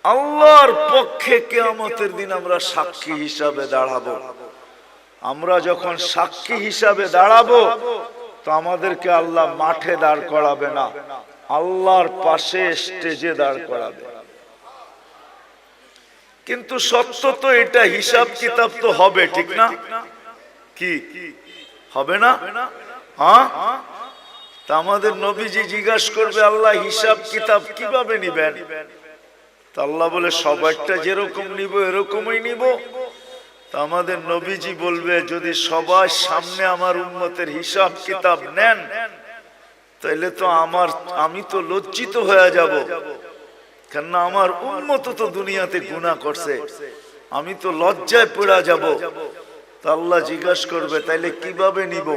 আল্লাহর পক্ষে কিয়ামতের দিন আমরা সাক্ষী হিসাবে দাঁড়াবো। আমরা যখন সাক্ষী হিসাবে দাঁড়াবো তো আমাদেরকে আল্লাহ মাঠে দাঁড় করাবে না, আল্লাহর পাশে স্টেজে দাঁড় করাবে। কিন্তু সত্য তো এটা, হিসাব কিতাব তো হবে, ঠিক না? কি হবে না? হ্যাঁ, তা আমাদের নবীজি জিজ্ঞাসা করবে, আল্লাহ হিসাব কিতাব কিভাবে নিবেন? তা আল্লাহ বলে, সবারটা যেরকম নিব এরকমই নিব। তা আমাদের নবীজি বলবে, যদি সবার সামনে আমার উম্মতের হিসাব কিতাব নেন তাইলে তো আমি তো লজ্জিত হয়ে যাব, কেননা আমার উম্মত তো দুনিয়াতে গুনাহ করছে, আমি তো লজ্জায় পড়ে যাব। তা আল্লাহ জিজ্ঞাসা করবে, তাইলে কিভাবে নিব?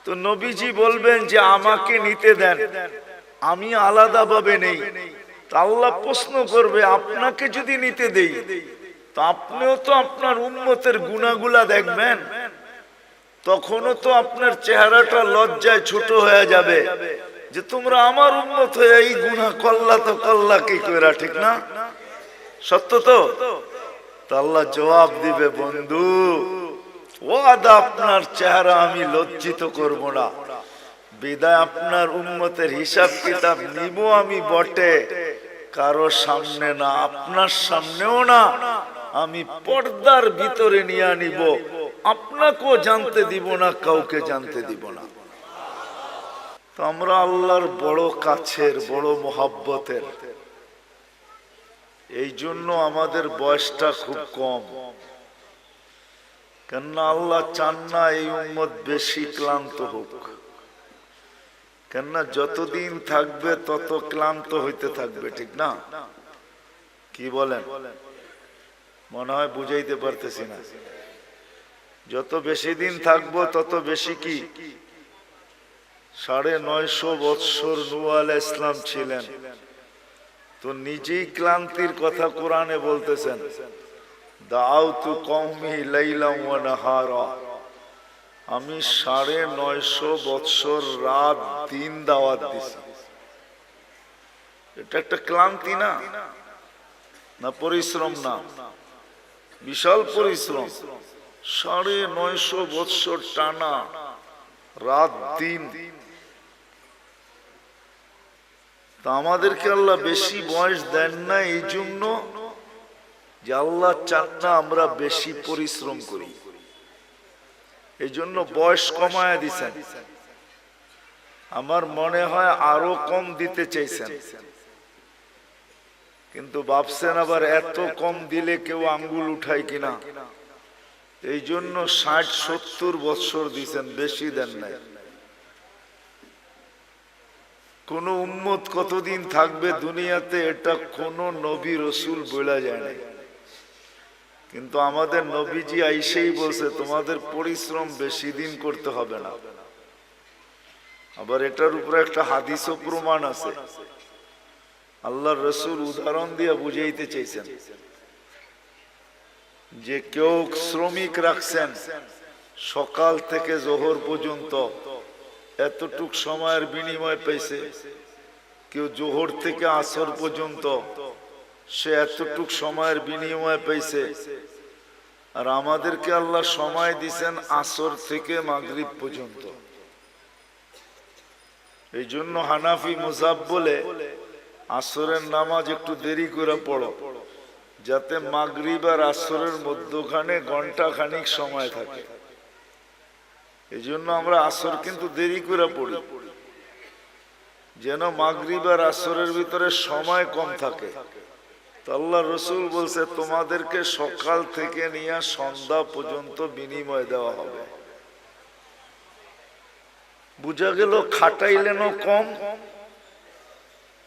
তো নবীজি বলবেন যে আমাকে নিতে দেন, আমি আলাদা ভাবে নেই। তা আল্লাহ প্রশ্ন করবে, আপনাকে যদি নিতে দেই তো আপনিও তো আপনার উম্মতের গুনাহগুলা দেখবেন, তখনও তো আপনার চেহারাটা লজ্জায় ছোট হয়ে যাবে যে তোমরা আমার উম্মত হয়ে এই গুনাহ করলা, তো করলা কি কইরা, ঠিক না? সত্য তো? তা আল্লাহ জবাব দিবে, বন্ধু ওয়াদা, আপনার চেহারা আমি লজ্জিত করব না, বিদায় আপনার উম্মতের হিসাব কিতাব নিব আমি বটে, কারো সামনে না, আপনার সামনেও না, আমি পর্দার ভিতরে নিয়ে নিব, আপনাকেও জানতে দিব না, কাউকে জানতে দিব না। তো আমরা আল্লাহর বড় কাছের, বড় মোহাব্বতের, এই জন্য আমাদের বয়সটা খুব কম, কেননা আল্লাহ চান না এই উম্মত বেশি ক্লান্ত হোক, কেননা যতদিন থাকবে তত ক্লান্ত হইতে থাকবে, ঠিক না? কি বলেন? মনে হয় বুঝাইতে পারতেছি না। যত বেশি দিন থাকবো তত বেশি কি, 950 বৎসর নূহ আলাইহিস সালাম ছিলেন, তো নিজেই ক্লান্তির কথা কোরআনে বলতেছেন, দাউতু কওমি লাইলাম ওয়া নাহারা, আমি 950 বৎসর রাত দিন দাওয়াত দিছি। এটা একটা ক্লান্তি না? না পরিশ্রম? না, বিশাল পরিশ্রম। 950 বৎসর টানা রাত দিন। তা আমাদেরকে আল্লাহ বেশি বয়স দেন না এই জন্য যে আল্লাহ চান না আমরা বেশি পরিশ্রম করি, এই জন্য বয়স কমায় দিছেন। আমার মনে হয় আরো কম দিতে চাইছেন, কিন্তু ভাবছেন আবার এত কম দিলে কেউ আঙ্গুল উঠায় কিনা, এই জন্য 60-70 বৎসর দিছেন, বেশি দেন নাই। কোন উম্মত কতদিন থাকবে দুনিয়াতে এটা কোন নবী রসুল বলা যায় না, কিন্তু আমাদের নবীজি আইসেই বলছে তোমাদের পরিশ্রম বেশি দিন করতে হবে না। আবার এটার উপরে একটা হাদিসও প্রমাণ আছে, আল্লাহর রসুল উদাহরণ দিয়ে বুঝাইতে চাইছেন যে কেউ শ্রমিক রাখছেন সকাল থেকে জোহর পর্যন্ত, এতটুক সময়ের বিনিময় পেয়েছে। কেউ জোহর থেকে আসর পর্যন্ত, সে এতটুক সময়ের বিনিময় পেয়েছে। আর আমাদেরকে আল্লাহ সময় দিছেন আসর থেকে মাগরিব পর্যন্ত। এই জন্য হানাফি মুযাব বলে আসরের নামাজ একটু দেরি করে পড়ো, যাতে মাগরিব আর আসরের মধ্যখানে ঘন্টা খানিক সময় থাকে। এই জন্য আমরা আসর কিন্তু দেরি করে পড়ি, যেন মাগরিব আর আসরের ভিতরে সময় কম থাকে। তো আল্লাহ রসুল বলছে তোমাদেরকে সকাল থেকে নিয়ে সন্ধ্যা পর্যন্ত বিনিময় দেওয়া হবে। বুঝা গেল খাটাইলেনও কম,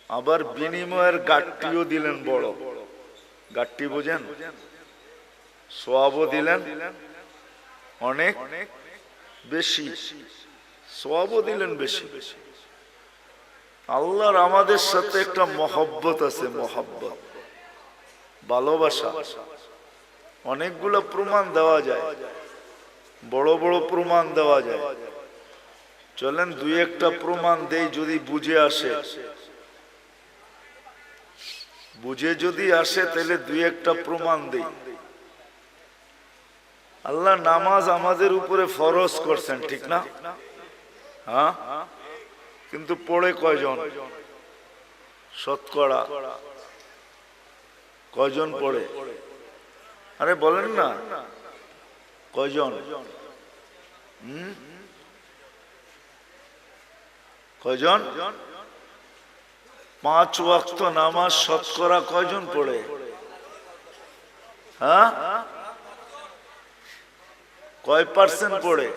আবার বিনিময়ের গাট্টিও দিলেন বড়। গাট্টি বোঝেন? সওয়াবও দিলেন অনেক বেশি, সওয়াবও দিলেন বেশি। আল্লাহর আমাদের সাথে একটা মহব্বত আছে, মহব্বত, ভালোবাসা। অনেকগুলো প্রমাণ দেওয়া যায়, বড় বড় প্রমাণ দেওয়া যায়। চলেন দুই একটা প্রমাণ দেই, যদি বুঝে আসে। বুঝে যদি আসে তাহলে দুই একটা প্রমাণ দেই। আল্লাহ নামাজ আমাদের উপরে ফরজ করছেন, ঠিক না? হ্যাঁ, কিন্তু পড়ে কয়জন? শতকরা কয়জন পড়ে? আরে বলেন না, কয়জন? কয়জন? 5 ওয়াক্ত নামাজ শতকরা কয়জন পড়ে? হ্যাঁ, কয় পার্সেন্ট পড়ে?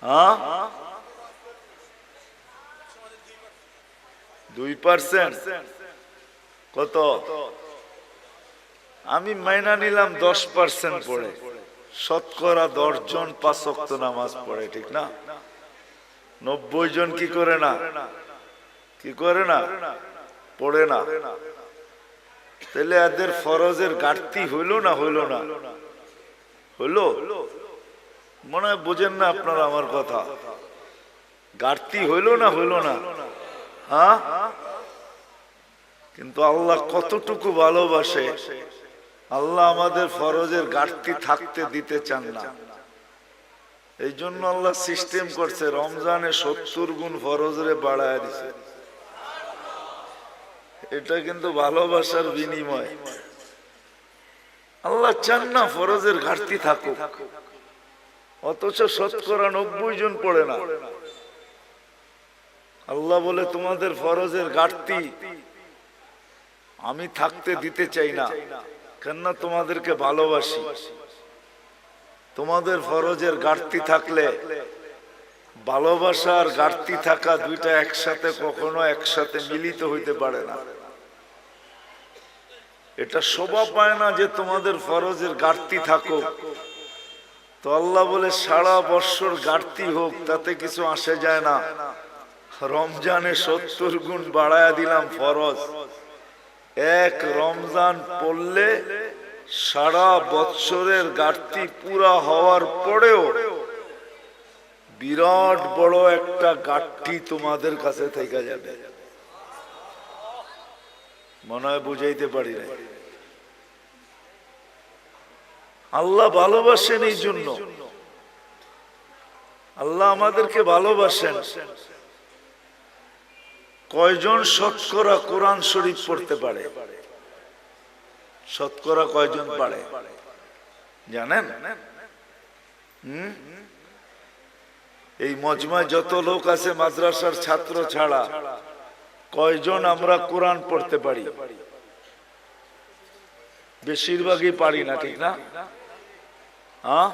হ্যাঁ, 2%। কত? আমি মাইনা নিলাম 10% পড়ে। শতকরা 10 জন 5 ওয়াক্ত নামাজ পড়ে, ঠিক না? 90 জন কি করে না? কি করে না? পড়ে না। তাহলে এদের ফরজের ঘাটতি হইল না হইল না? হইল। মনে হয় বুঝেন না আপনারা আমার কথা। ঘাটতি হইল না হইল না? হ্যাঁ, কিন্তু আল্লাহ কতটুকু ভালোবাসে। আল্লাহ আমাদের ফরজের ঘাটতি থাকতে দিতে চান না। এই জন্য আল্লাহ সিস্টেম করছে, রমজানে 70 গুণ ফরজরে বাড়ায় দিছে। এটা কিন্তু ভালোবাসার বিনিময়। আল্লাহ চান না ফরজের ঘাটতি থাকুক, অথচ শতকরা 90 জন পড়ে না। আল্লাহ বলে তোমাদের ফরজের ঘাটতি আমি থাকতে দিতে চাই না, কেননা তোমাদেরকে ভালোবাসি। তোমাদের ফরজের ঘাটতি থাকলে, ভালোবাসার ঘাটতি থাকা দুইটা একসাথে কখনো একসাথে মিলিত হইতে পারে না। এটা শোভা পায় না যে তোমাদের ফরজের ঘাটতি থাকুক। তো আল্লাহ বলে সারা বৎসর ঘাটতি হোক, তাতে কিছু আসে যায় না। রমজানে 70 গুণ বাড়ায়া দিলাম ফরজ। এক রমজান পড়লে সারা বৎসরের ঘাটতি পুরা হওয়ার পরেও বিরাট বড় একটা ঘাটতি তোমাদের কাছে থেকে যাবে। মনে হয় বুঝাইতে পারি না। আল্লাহ ভালোবাসেন, এই জন্য আল্লাহ আমাদেরকে ভালোবাসেন। কয়জন শতকরা কোরআন শরীফ পড়তে পারে? শতকরা কয়জন পারে জানেন? এই মজমায় যত লোক আছে মাদ্রাসার ছাত্র ছাড়া কয়জন আমরা কোরআন পড়তে পারি? বেশিরভাগই পারি না, ঠিক না? হ্যাঁ,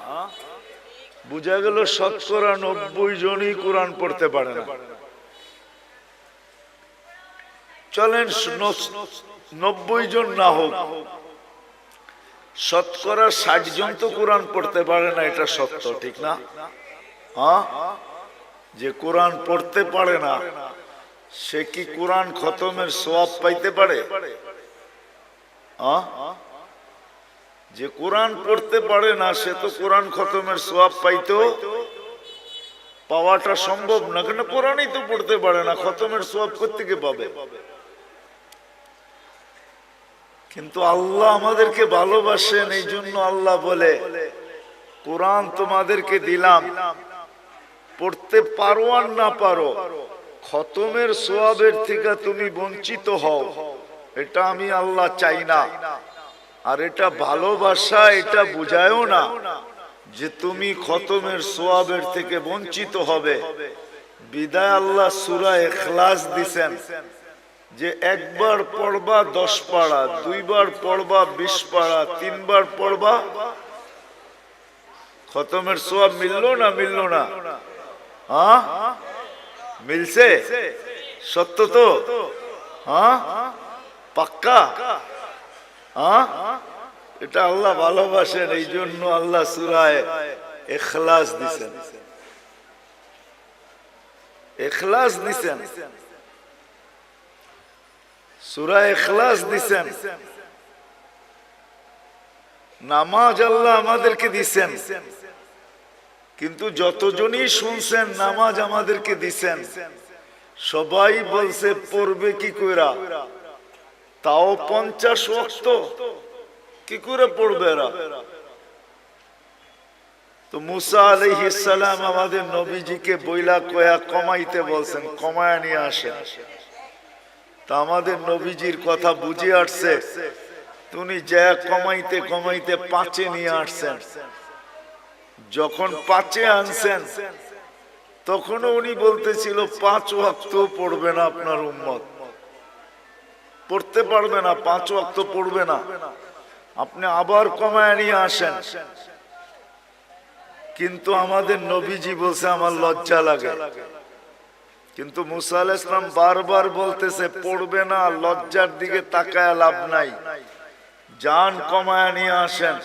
বুঝা গেল শতকরা 90 জনই কোরআন পড়তে পারে না। চলেন 90 জন না হোক, শতকরা 60 জন তো কোরআন পড়তে পারে না, এটা সত্য, ঠিক না? হ্যাঁ, যে কোরআন পড়তে পারে না সে কি কোরআন খতমের সওয়াব পাইতে পারে? যে কোরআন পড়তে পারে না সে তো কোরআন খতমের সওয়াব পাইতো পাওয়াটা সম্ভব না, কেন কোরআনই তো পড়তে পারে না, খতমের সওয়াব কোত্থেকে পাবে? কিন্তু আল্লাহ আমাদেরকে ভালোবাসেন, এই জন্য আল্লাহ বলে কোরআন তোমাদেরকে দিলাম, পড়তে পারো আর না পারো, খতমের সওয়াবের থেকে তুমি বঞ্চিত হও, এটা আমি আল্লাহ চাই না। আর এটা ভালোবাসা, এটা বুঝায়ও না যে তুমি খতমের সওয়াবের থেকে বঞ্চিত হবে। বিদায় আল্লাহ সূরা ইখলাস দিছেন যে একবার পড়বা 10 পারা, দুইবার পড়বা 20 পারা, তিনবার পড়বা, খতমের সওয়াব মিললো না? মিললো না? হ্যাঁ, মিলছে? সত্য তো? হ্যাঁ, পাক্কা? হ্যাঁ, এটা আল্লাহ ভালোবাসেন, এই জন্য আল্লাহ সূরা ইখলাস দিছেন। ইখলাস দিছেন, সূরা ইখলাস দিছেন। নামাজ আল্লাহ আমাদেরকে দিছেন, কিন্তু যতজনই শুনছেন নামাজ আমাদেরকে দিছেন, সবাই বলছে পড়বে কি কইরা, তাও 50 ওয়াক্ত কি করে পড়বে এরা? তো মুসা আলাইহিস সালাম আমাদের নবীজিকে বইলা কয়া কমাইতে বলছেন, কমায়া নিয়ে আসেন। তা আমাদের নবীজির কথা বুঝে আসছে, তুমি যা কমাইতে কমাইতে 5 নিয়ে আসছেন। যখন 5 আনছেন তখনও উনি বলতেছিল 5 ওয়াক্ত পড়বে না আপনার উম্মত, পড়তে পারবে না, 5 ওয়াক্ত পড়বে না। আপনি আবার কমায় নিয়ে আসেন। কিন্তু আমাদের নবীজি বলছে আমার লজ্জা লাগে। কিন্তু মুসা আলাইহিস সালাম বারবার বলতেছে পড়বে না, লজ্জার দিকে তাকায় লাভ নাই, জান কমায় নিয়ে আসেন।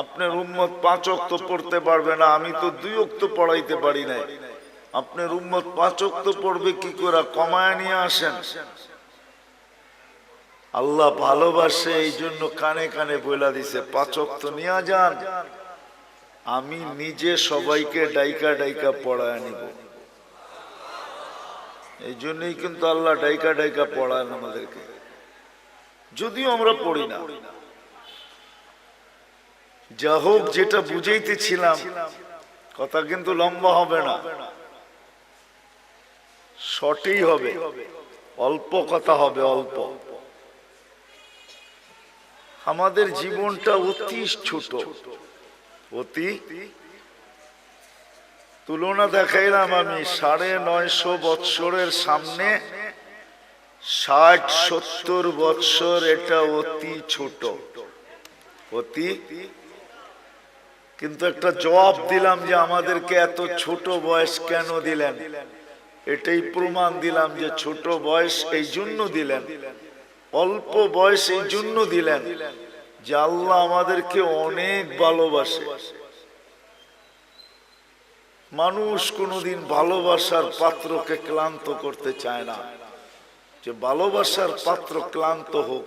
আপনার উম্মত 5 ওয়াক্ত পড়তে পারবে না, আমি তো 2 ওয়াক্ত পড়াইতে পারি না, আপনার উম্মত 5 ওয়াক্ত পড়বে কি করে, কমায় নিয়ে আসেন। আল্লাহ ভালোবাসে, এই জন্য কানে কানে বইলা দিছে 5 ওয়াক্ত নিয়ে যান, আমি নিজে সবাইকে ডাইকা ডাইকা পড়ায় নিব। এই জন্যই কিন্তু আল্লাহ ডাইকা ডাইকা পড়ায় আমাদেরকে, যদিও আমরা পড়ি না। যা হোক, যেটা বুঝাইতেছিলাম, কথা কিন্তু লম্বা হবে না, শর্টই হবে, অল্প কথা হবে, অল্প। আমাদের জীবনটা অতি ছোট, অতি। তুলনা দেখাইলাম আমি, 950 বৎসরের সামনে 60-70 বৎসর, এটা অতি ছোট, অতি। কিন্তু একটা জবাব দিলাম যে আমাদেরকে এত ছোট বয়স কেন দিলেন, এটাই প্রমাণ দিলাম যে ছোট বয়স এই জন্য দিলেন, অল্প বয়স এই জন্য দিলেন যে আল্লাহ আমাদেরকে অনেক ভালোবাসে। মানুষ কোনোদিন ভালোবাসার পাত্রকে ক্লান্ত করতে চায় না, যে ভালোবাসার পাত্র ক্লান্ত হোক,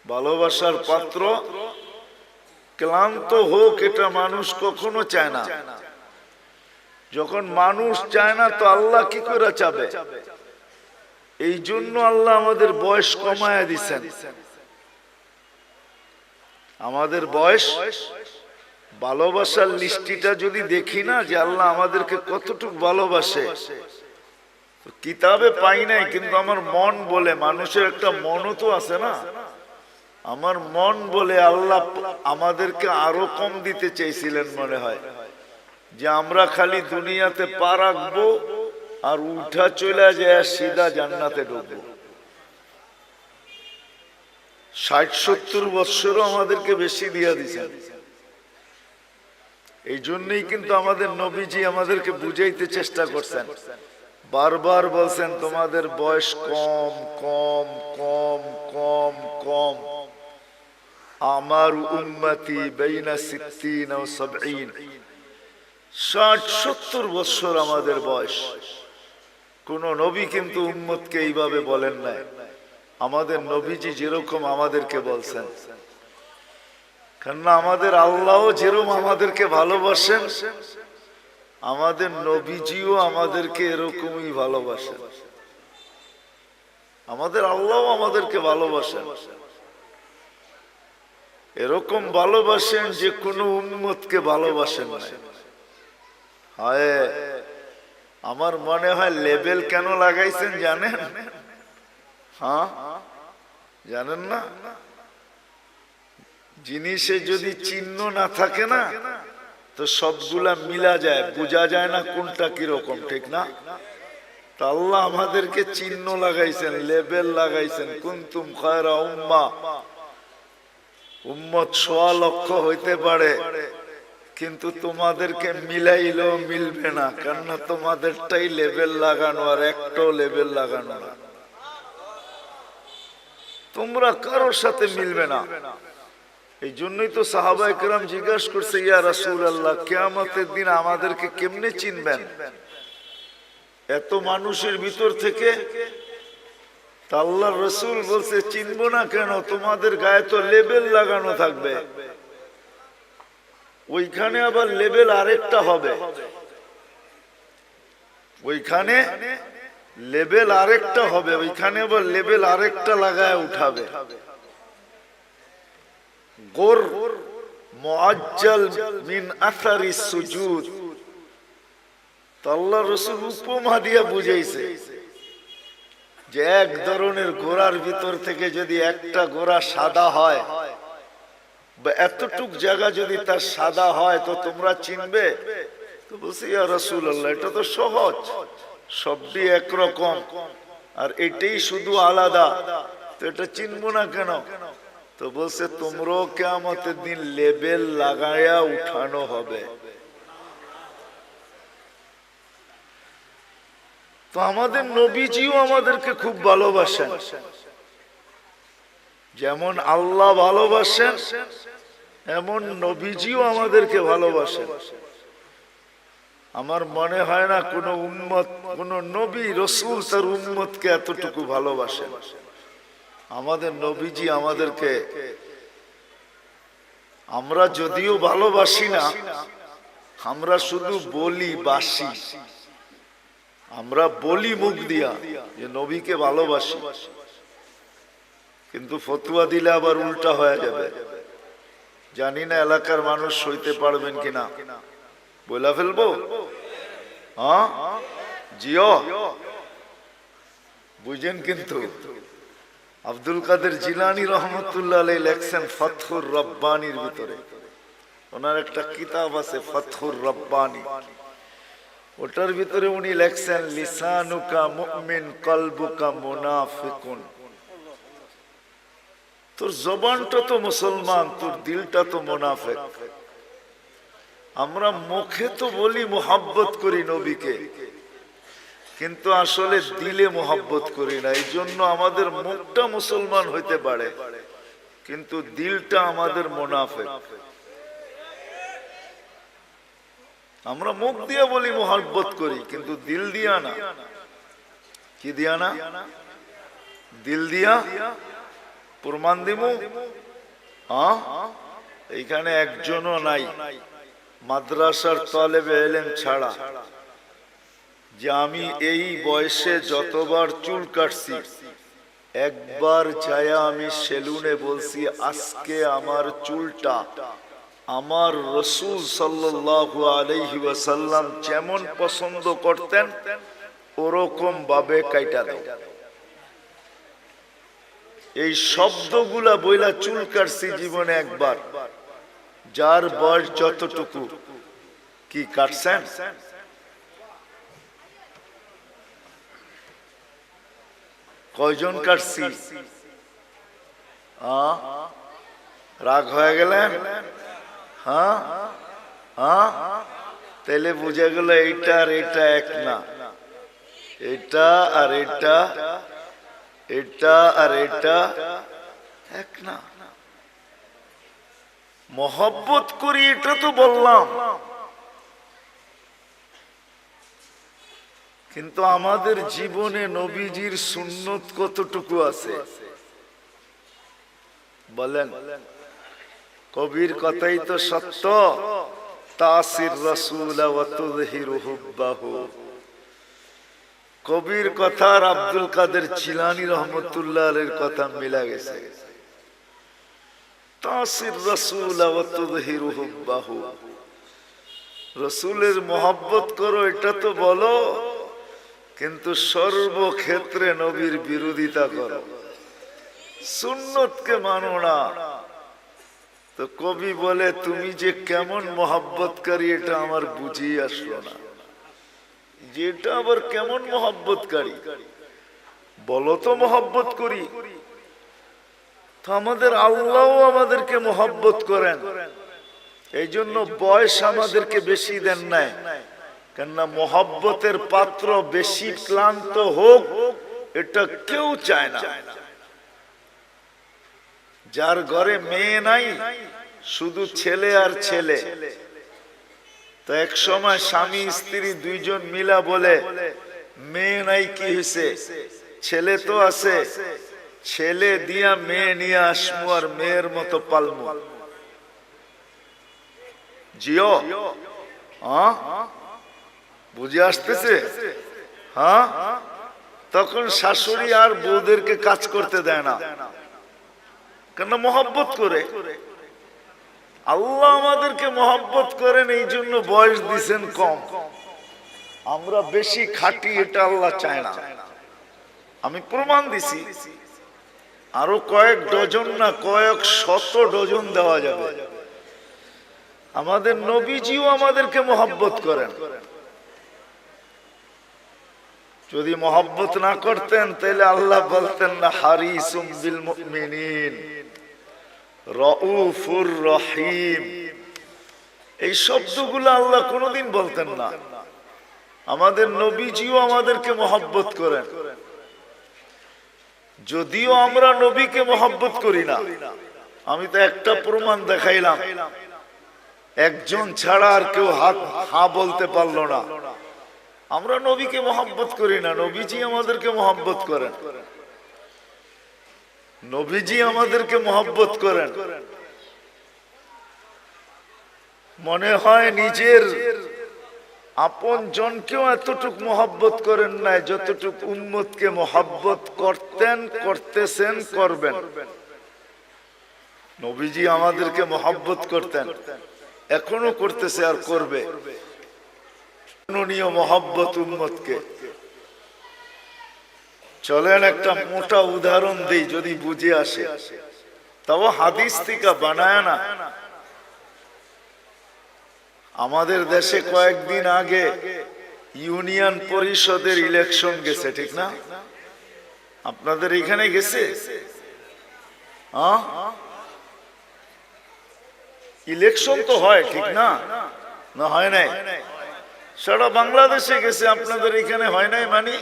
ভালোবাসার পাত্র ক্লান্ত হোক, এটা মানুষ কখনো চায় না। যখন মানুষ চায় না তো আল্লাহ কি করে চাবে? এই জন্য আল্লাহ আমাদের বয়স কমায়া দিছেন। আমাদের বয়স, ভালোবাসার লিস্টিটা যদি দেখি না যে আল্লাহ আমাদেরকে কতটুকু ভালোবাসে, কিতাবে পাই নাই, কিন্তু আমার মন বলে, মানুষের একটা মনও তো আছে না, আমার মন বলে আল্লাহ আমাদেরকে আরো কম দিতে চেয়েছিলেন মনে হয়, যে আমরা খালি দুনিয়াতে পা রাখবো আর উঠা চলে যায় সিধা জান্নাতে ঢুকবো। 60-70 বৎসরও আমাদেরকে বেশি দিয়া দিয়েছেন। এই জন্যই কিন্তু আমাদের নবীজি আমাদেরকে বুঝাইতে চেষ্টা করছেন, বারবার বলছেন তোমাদের বয়স কম কম কম কম কম। আমার উম্মতি বাইনা 60 ও 70, 60-70 বছর আমাদের বয়স। কোন নবী কিন্তু উম্মতকে এইভাবে বলেন নাই। আমাদের নবীজি যেরকম আমাদেরকে বলছেন, কেননা আমাদের আল্লাহও যেরকম আমাদেরকে ভালোবাসেন, আমাদের নবীজিও আমাদেরকে এরকমই ভালোবাসেন। আমাদের আল্লাহও আমাদেরকে ভালোবাসেন, এরকম ভালোবাসেন যে কোনো উম্মতকে ভালোবাসেন না। হায়, আমার মনে হয় লেবেল কেন লাগাইছেন জানেন? হ্যাঁ, জানেন না? জিনিসে যদি চিহ্ন না থাকে না তো সবগুলা মিলা যায়, বোঝা যায় না কোনটা কিরকম, ঠিক না? তা আল্লাহ আমাদেরকে চিহ্ন লাগাইছেন, লেবেল লাগাইছেন, কুনতুম খায়রা উম্মাহ। উম্মত 1.25 লক্ষ হইতে পারে, কিন্তু তোমাদেরকে মিলাইলেও মিলবে না, কেননা তোমাদেরটাই লেবেল লাগানো আর একটাও লেবেল লাগানো না। তোমরা কারোর সাথে মিলবে না। এই জন্যই তো সাহাবায়ে কেরাম জিজ্ঞাসা করছে, ইয়া রাসূলুল্লাহ, কিয়ামতের দিন আমাদেরকে কেমনে চিনবেন এত মানুষের ভিতর থেকে? তা আল্লাহর রাসূল বলছে, চিনবো না কেন, তোমাদের গায়ে তো লেবেল লাগানো থাকবে। ওইখানে আবার লেবেল আরেকটা হবে, ওইখানে লেবেল আরেকটা হবে, ওইখানে আবার লেবেল আরেকটা লাগায় উঠাবে। গোর মুআজ্জাল মিন আসারি সুজুদ। তো আল্লাহ রাসূল উপমা দিয়া বুঝাইছে যে এক ধরনের ঘোড়ার ভিতর থেকে যদি একটা ঘোড়া সাদা হয়, বা এতটুক জায়গা যদি তার সাদা হয়, তো তোমরা চিনবে? তো বলছি, ইয়া রাসূলুল্লাহ, এটা তো সহজ, সবই একরকম, আর এটাই শুধু আলাদা, তো এটা চিনবো না কেন? তো বলছে, তোমরাও কিয়ামতের দিন লেবেল লাগায়া উঠানো হবে। তো আমাদের নবীজিও আমাদেরকে খুব ভালোবাসেন, যেমন আল্লাহ ভালোবাসেন এমন নবীজিও আমাদেরকে ভালোবাসেন। আমার মনে হয় না কোন উম্মত, কোন নবী রাসূল তার উম্মতকে এতটুকু ভালোবাসেন। আমাদের নবীজি আমাদেরকে, আমরা যদিও ভালোবাসি না, আমরা শুধু বলি বাসি, আমরা বলি মুখ দিয়া যে নবীকে ভালোবাসি, কিন্তু ফতুয়া দিলে আবার উল্টা হয়ে যাবে। জানি না এলাকার মানুষ সইতে পারবেন কিনা, বইলা ফেলবো? হ্যাঁ, জিও বুঝেন। কিন্তু আব্দুল কাদের জিলানী রহমতুল্লাহ আলাইহি লেখছেন ফাতহুর রব্বানির ভিতরে, ওনার একটা কিতাব আছে ফাতহুর রব্বানি, ওটার ভিতরে উনি লেখছেন লিসানুকা মুমিন কলবুকা মুনাফিকুন। তোর জবানটা তো মুসলমান, তোর দিলটা তো মুনাফিক। আমরা মুখে তো বলি মোহাব্বত করি নবীকে, কিন্তু আসলে দিলে মোহাব্বত করি না। এই জন্য আমাদের মুখটা মুসলমান হইতে পারে, কিন্তু দিলটা আমাদের মুনাফিক। আমরা মুখ দিয়ে বলি মোহাব্বত করি, কিন্তু দিল দিয়া না। কি দিয়া না? দিল দিয়া। প্রমাণ দিমু? এইখানে একজনও নাই মাদ্রাসার তালেবে ইলম ছাড়া যে আমি এই বয়সে যতবার চুল কাটছি, একবার যায়া আমি সেলুনে বলছি আজকে আমার চুলটা আমার রাসূল সাল্লাল্লাহু আলাইহি ওয়াসাল্লাম যেমন পছন্দ করতেন ওরকম ভাবে কাইটা দাও। এই শব্দগুলা বইলা চুল কাটছি জীবনে একবার। যার বয়স যতটুকু, কি কাটছেন? কয়জন কাটছি? রাগ হয়ে গেলেন? হ্যাঁ হ্যাঁ, তাহলে বুঝে গেল এইটা আর এটা এক না, এটা আর এটা, এটা আর এটা এক না। মহব্বত করি এটা তো বললাম, কিন্তু আমাদের জীবনে নবীজির সুন্নত কতটুকু আছে বলেন? কবির কথাই তো সত্য, তাসির রাসূল ওয়া তুযহিরু হুব্বাহু। কবির কথা আর আব্দুল কাদের জিলানী রহমতুল্লাহ আলাইহির কথা মিলা গেছে। তাসির রাসূল ওয়া তুযহিরু হুব্বাহু, রাসূলের মহব্বত করো এটা তো বলো, কিন্তু সর্বক্ষেত্রে নবীর বিরোধিতা করো, সুন্নতকে মানো না। তো কবি বলে তুমি যে কেমন মহব্বতকারী এটা আমার বুঝিয়ে আসলো না। যেটা আবার কেমন মহব্বতকারী বলো তো? মহব্বত করি তো আমাদের আল্লাহও আমাদেরকে মহব্বত করেন, এই জন্য বয়স আমাদেরকে বেশি দেন নাই, কেননা মহব্বতের পাত্র বেশি ক্লান্ত হোক এটা কেউ চায় না। যার ঘরে মেয়ে নাই, শুধু ছেলে আর ছেলে, তো এক সময় স্বামী স্ত্রী দুইজন মিলা বলে মেয়ে নাই, কি হয়েছে? ছেলে তো আছে, ছেলে দিয়া মেয়ে নিয়ে আসমু আর মেয়ের মতো পালমু। জিও, বুঝে আসতেছে? হ্যাঁ, তখন শাশুড়ি আর বউদেরকে কাজ করতে দেয় না, কেন? মহব্বত করে। আল্লাহ আমাদেরকে মহব্বত করেন, এই জন্য বয়স দিছেন কম। আমরা বেশি খাটি, এটা আল্লাহ চায় না। আমি প্রমাণ দিছি, আরো কয়েক ডজন না কয়েক শত ডজন দেওয়া যাবে। আমাদের নবীজিও আমাদেরকে মহব্বত করেন। যদি মহব্বত না করতেন তাহলে আল্লাহ বলতেন না হারিসুম বিল মুমিনিন রাউফুর রহিম। এই শব্দগুলো আল্লাহ কোনোদিন বলতেন না। আমাদের নবীজিও আমাদেরকে মহব্বত করেন। যদিও আমরা নবীকে মহব্বত করি না, আমি তো একটা প্রমাণ দেখাইলাম, একজন ছাড়া আর কেউ হা বলতে পারলো না। আমরা নবীকে মহব্বত করি না, নবীজি আমাদেরকে মহব্বত করেন। নবীজি আমাদেরকে মহব্বত করেন। মনে হয় নিজের আপন জনকেও এতটুক মহব্বত করেন নাই যতটুক উম্মতকে মহব্বত করতেন, করতেছেন, করবেন। নবীজি আমাদেরকে মহব্বত করতেন, এখনো করতেছে আর করবে। মহব্বত উম্মতকে। চলেন একটা মোটা উদাহরণ দিই, যদি বুঝে আসে। তাও হাদিস থেকে বানায় না। আমাদের দেশে কয়েকদিন আগে ইউনিয়ন পরিষদের ইলেকশন গেছে, ঠিক না? আপনাদের এখানে গেছে? ইলেকশন তো হয়, ঠিক না? না হয় নাই? সারা বাংলাদেশে গেছে, আপনাদের এখানে হয় নাই? মানে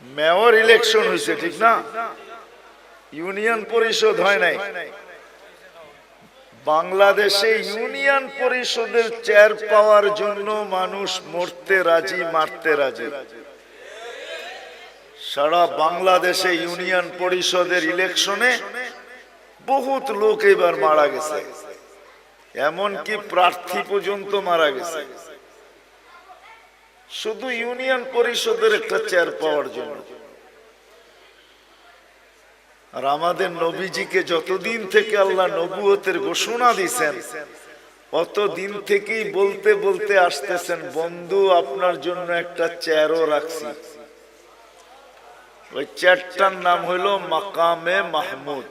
মেয়র ইলেকশন হয়েছে, ঠিক না? ইউনিয়ন পরিষদ হয় নাই। বাংলাদেশে ইউনিয়ন পরিষদের চেয়ার পাওয়ার জন্য মানুষ মরতে রাজি, মারতে রাজি। সারা বাংলাদেশে ইউনিয়ন পরিষদের ইলেকশনে বহুত লোক এবার মারা গেছে, এমনকি প্রার্থী পর্যন্ত মারা গেছে, শুধু ইউনিয়ন পরিষদের একটা চেয়ার পাওয়ার জন্য। আর আমাদের নবীজিকে যতদিন থেকে আল্লাহ নবুয়তের ঘোষণা দিয়েছেন, অতদিন থেকেই বলতে বলতে আসতেছেন, বন্ধু আপনার জন্য একটা চেয়ারও রাখছি। ওই চেয়ারটার নাম হইল মাকামে মাহমুদ।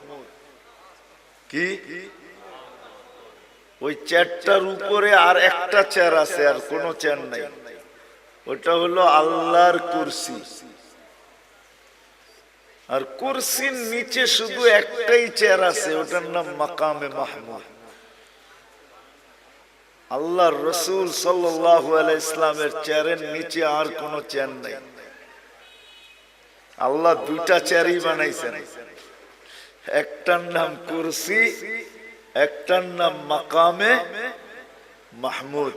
কি? ওই চেয়ারটার উপরে আর একটা চেয়ার আছে, আর কোন চেয়ার নাই। ওটা হলো আল্লাহর কুরসি। আর কুরসির নিচে শুধু একটাই চেয়ার আছে, ওটার নাম মাকামে মাহমুদ। আল্লাহর রাসূল সাল্লাল্লাহু আলাইহি ইসলামের চেয়ারের নিচে আর কোন চেয়ার নাই। আল্লাহ দুইটা চেয়ারই বানাইছেন, একটার নাম কুরসি, একটার নাম মাকামে মাহমুদ।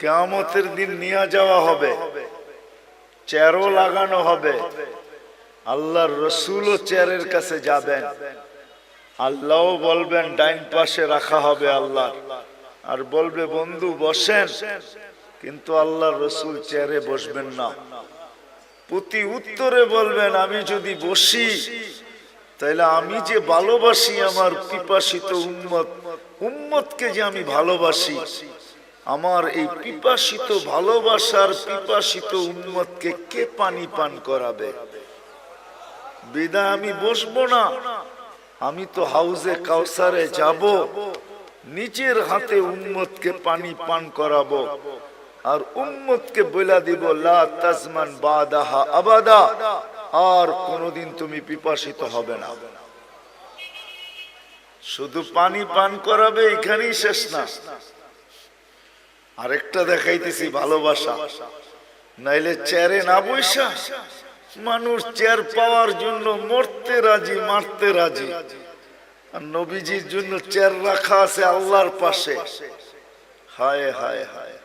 কিয়ামতের দিন নিয়ে যাওয়া হবে, চেয়ারও লাগানো হবে। আল্লাহর রাসূলও চেয়ারের কাছে যাবেন, আল্লাহও বলবেন ডাইন পাশে রাখা হবে আল্লাহ, আর বলবে বন্ধু বসেন, কিন্তু আল্লাহর রাসূল চেয়ারে বসবেন না। প্রতি উত্তরে বলবেন আমি যদি বসি তাহলে আমি যে ভালোবাসি আমার পিপাসিত উম্মতকে যে আমি ভালোবাসি, আমার এই পিপাসিত ভালোবাসার পিপাসিত উম্মতকে কে পানি পান করাবে? বিদায় আমি বসবো না। আমি তো হাউজে কাউসারে যাব, নিজের হাতে উম্মতকে পানি পান করাবো, আর উম্মতকে বলে দিব লা তাজমান বাদাহা আবাদা, আর কোনদিন তুমি পিপাসিত হবে না। শুধু পানি পান করাবে, এখানেই শেষ না। আরেকটা দেখাইতেছি ভালোবাসা। নাইলে চেয়ারে না বইসা মানুষ চেয়ার পাওয়ার জন্য মরতে রাজি, মারতে রাজি। আর নবীজির জন্য চেয়ার রাখা আছে আল্লাহর পাশে। হায় হায় হায়,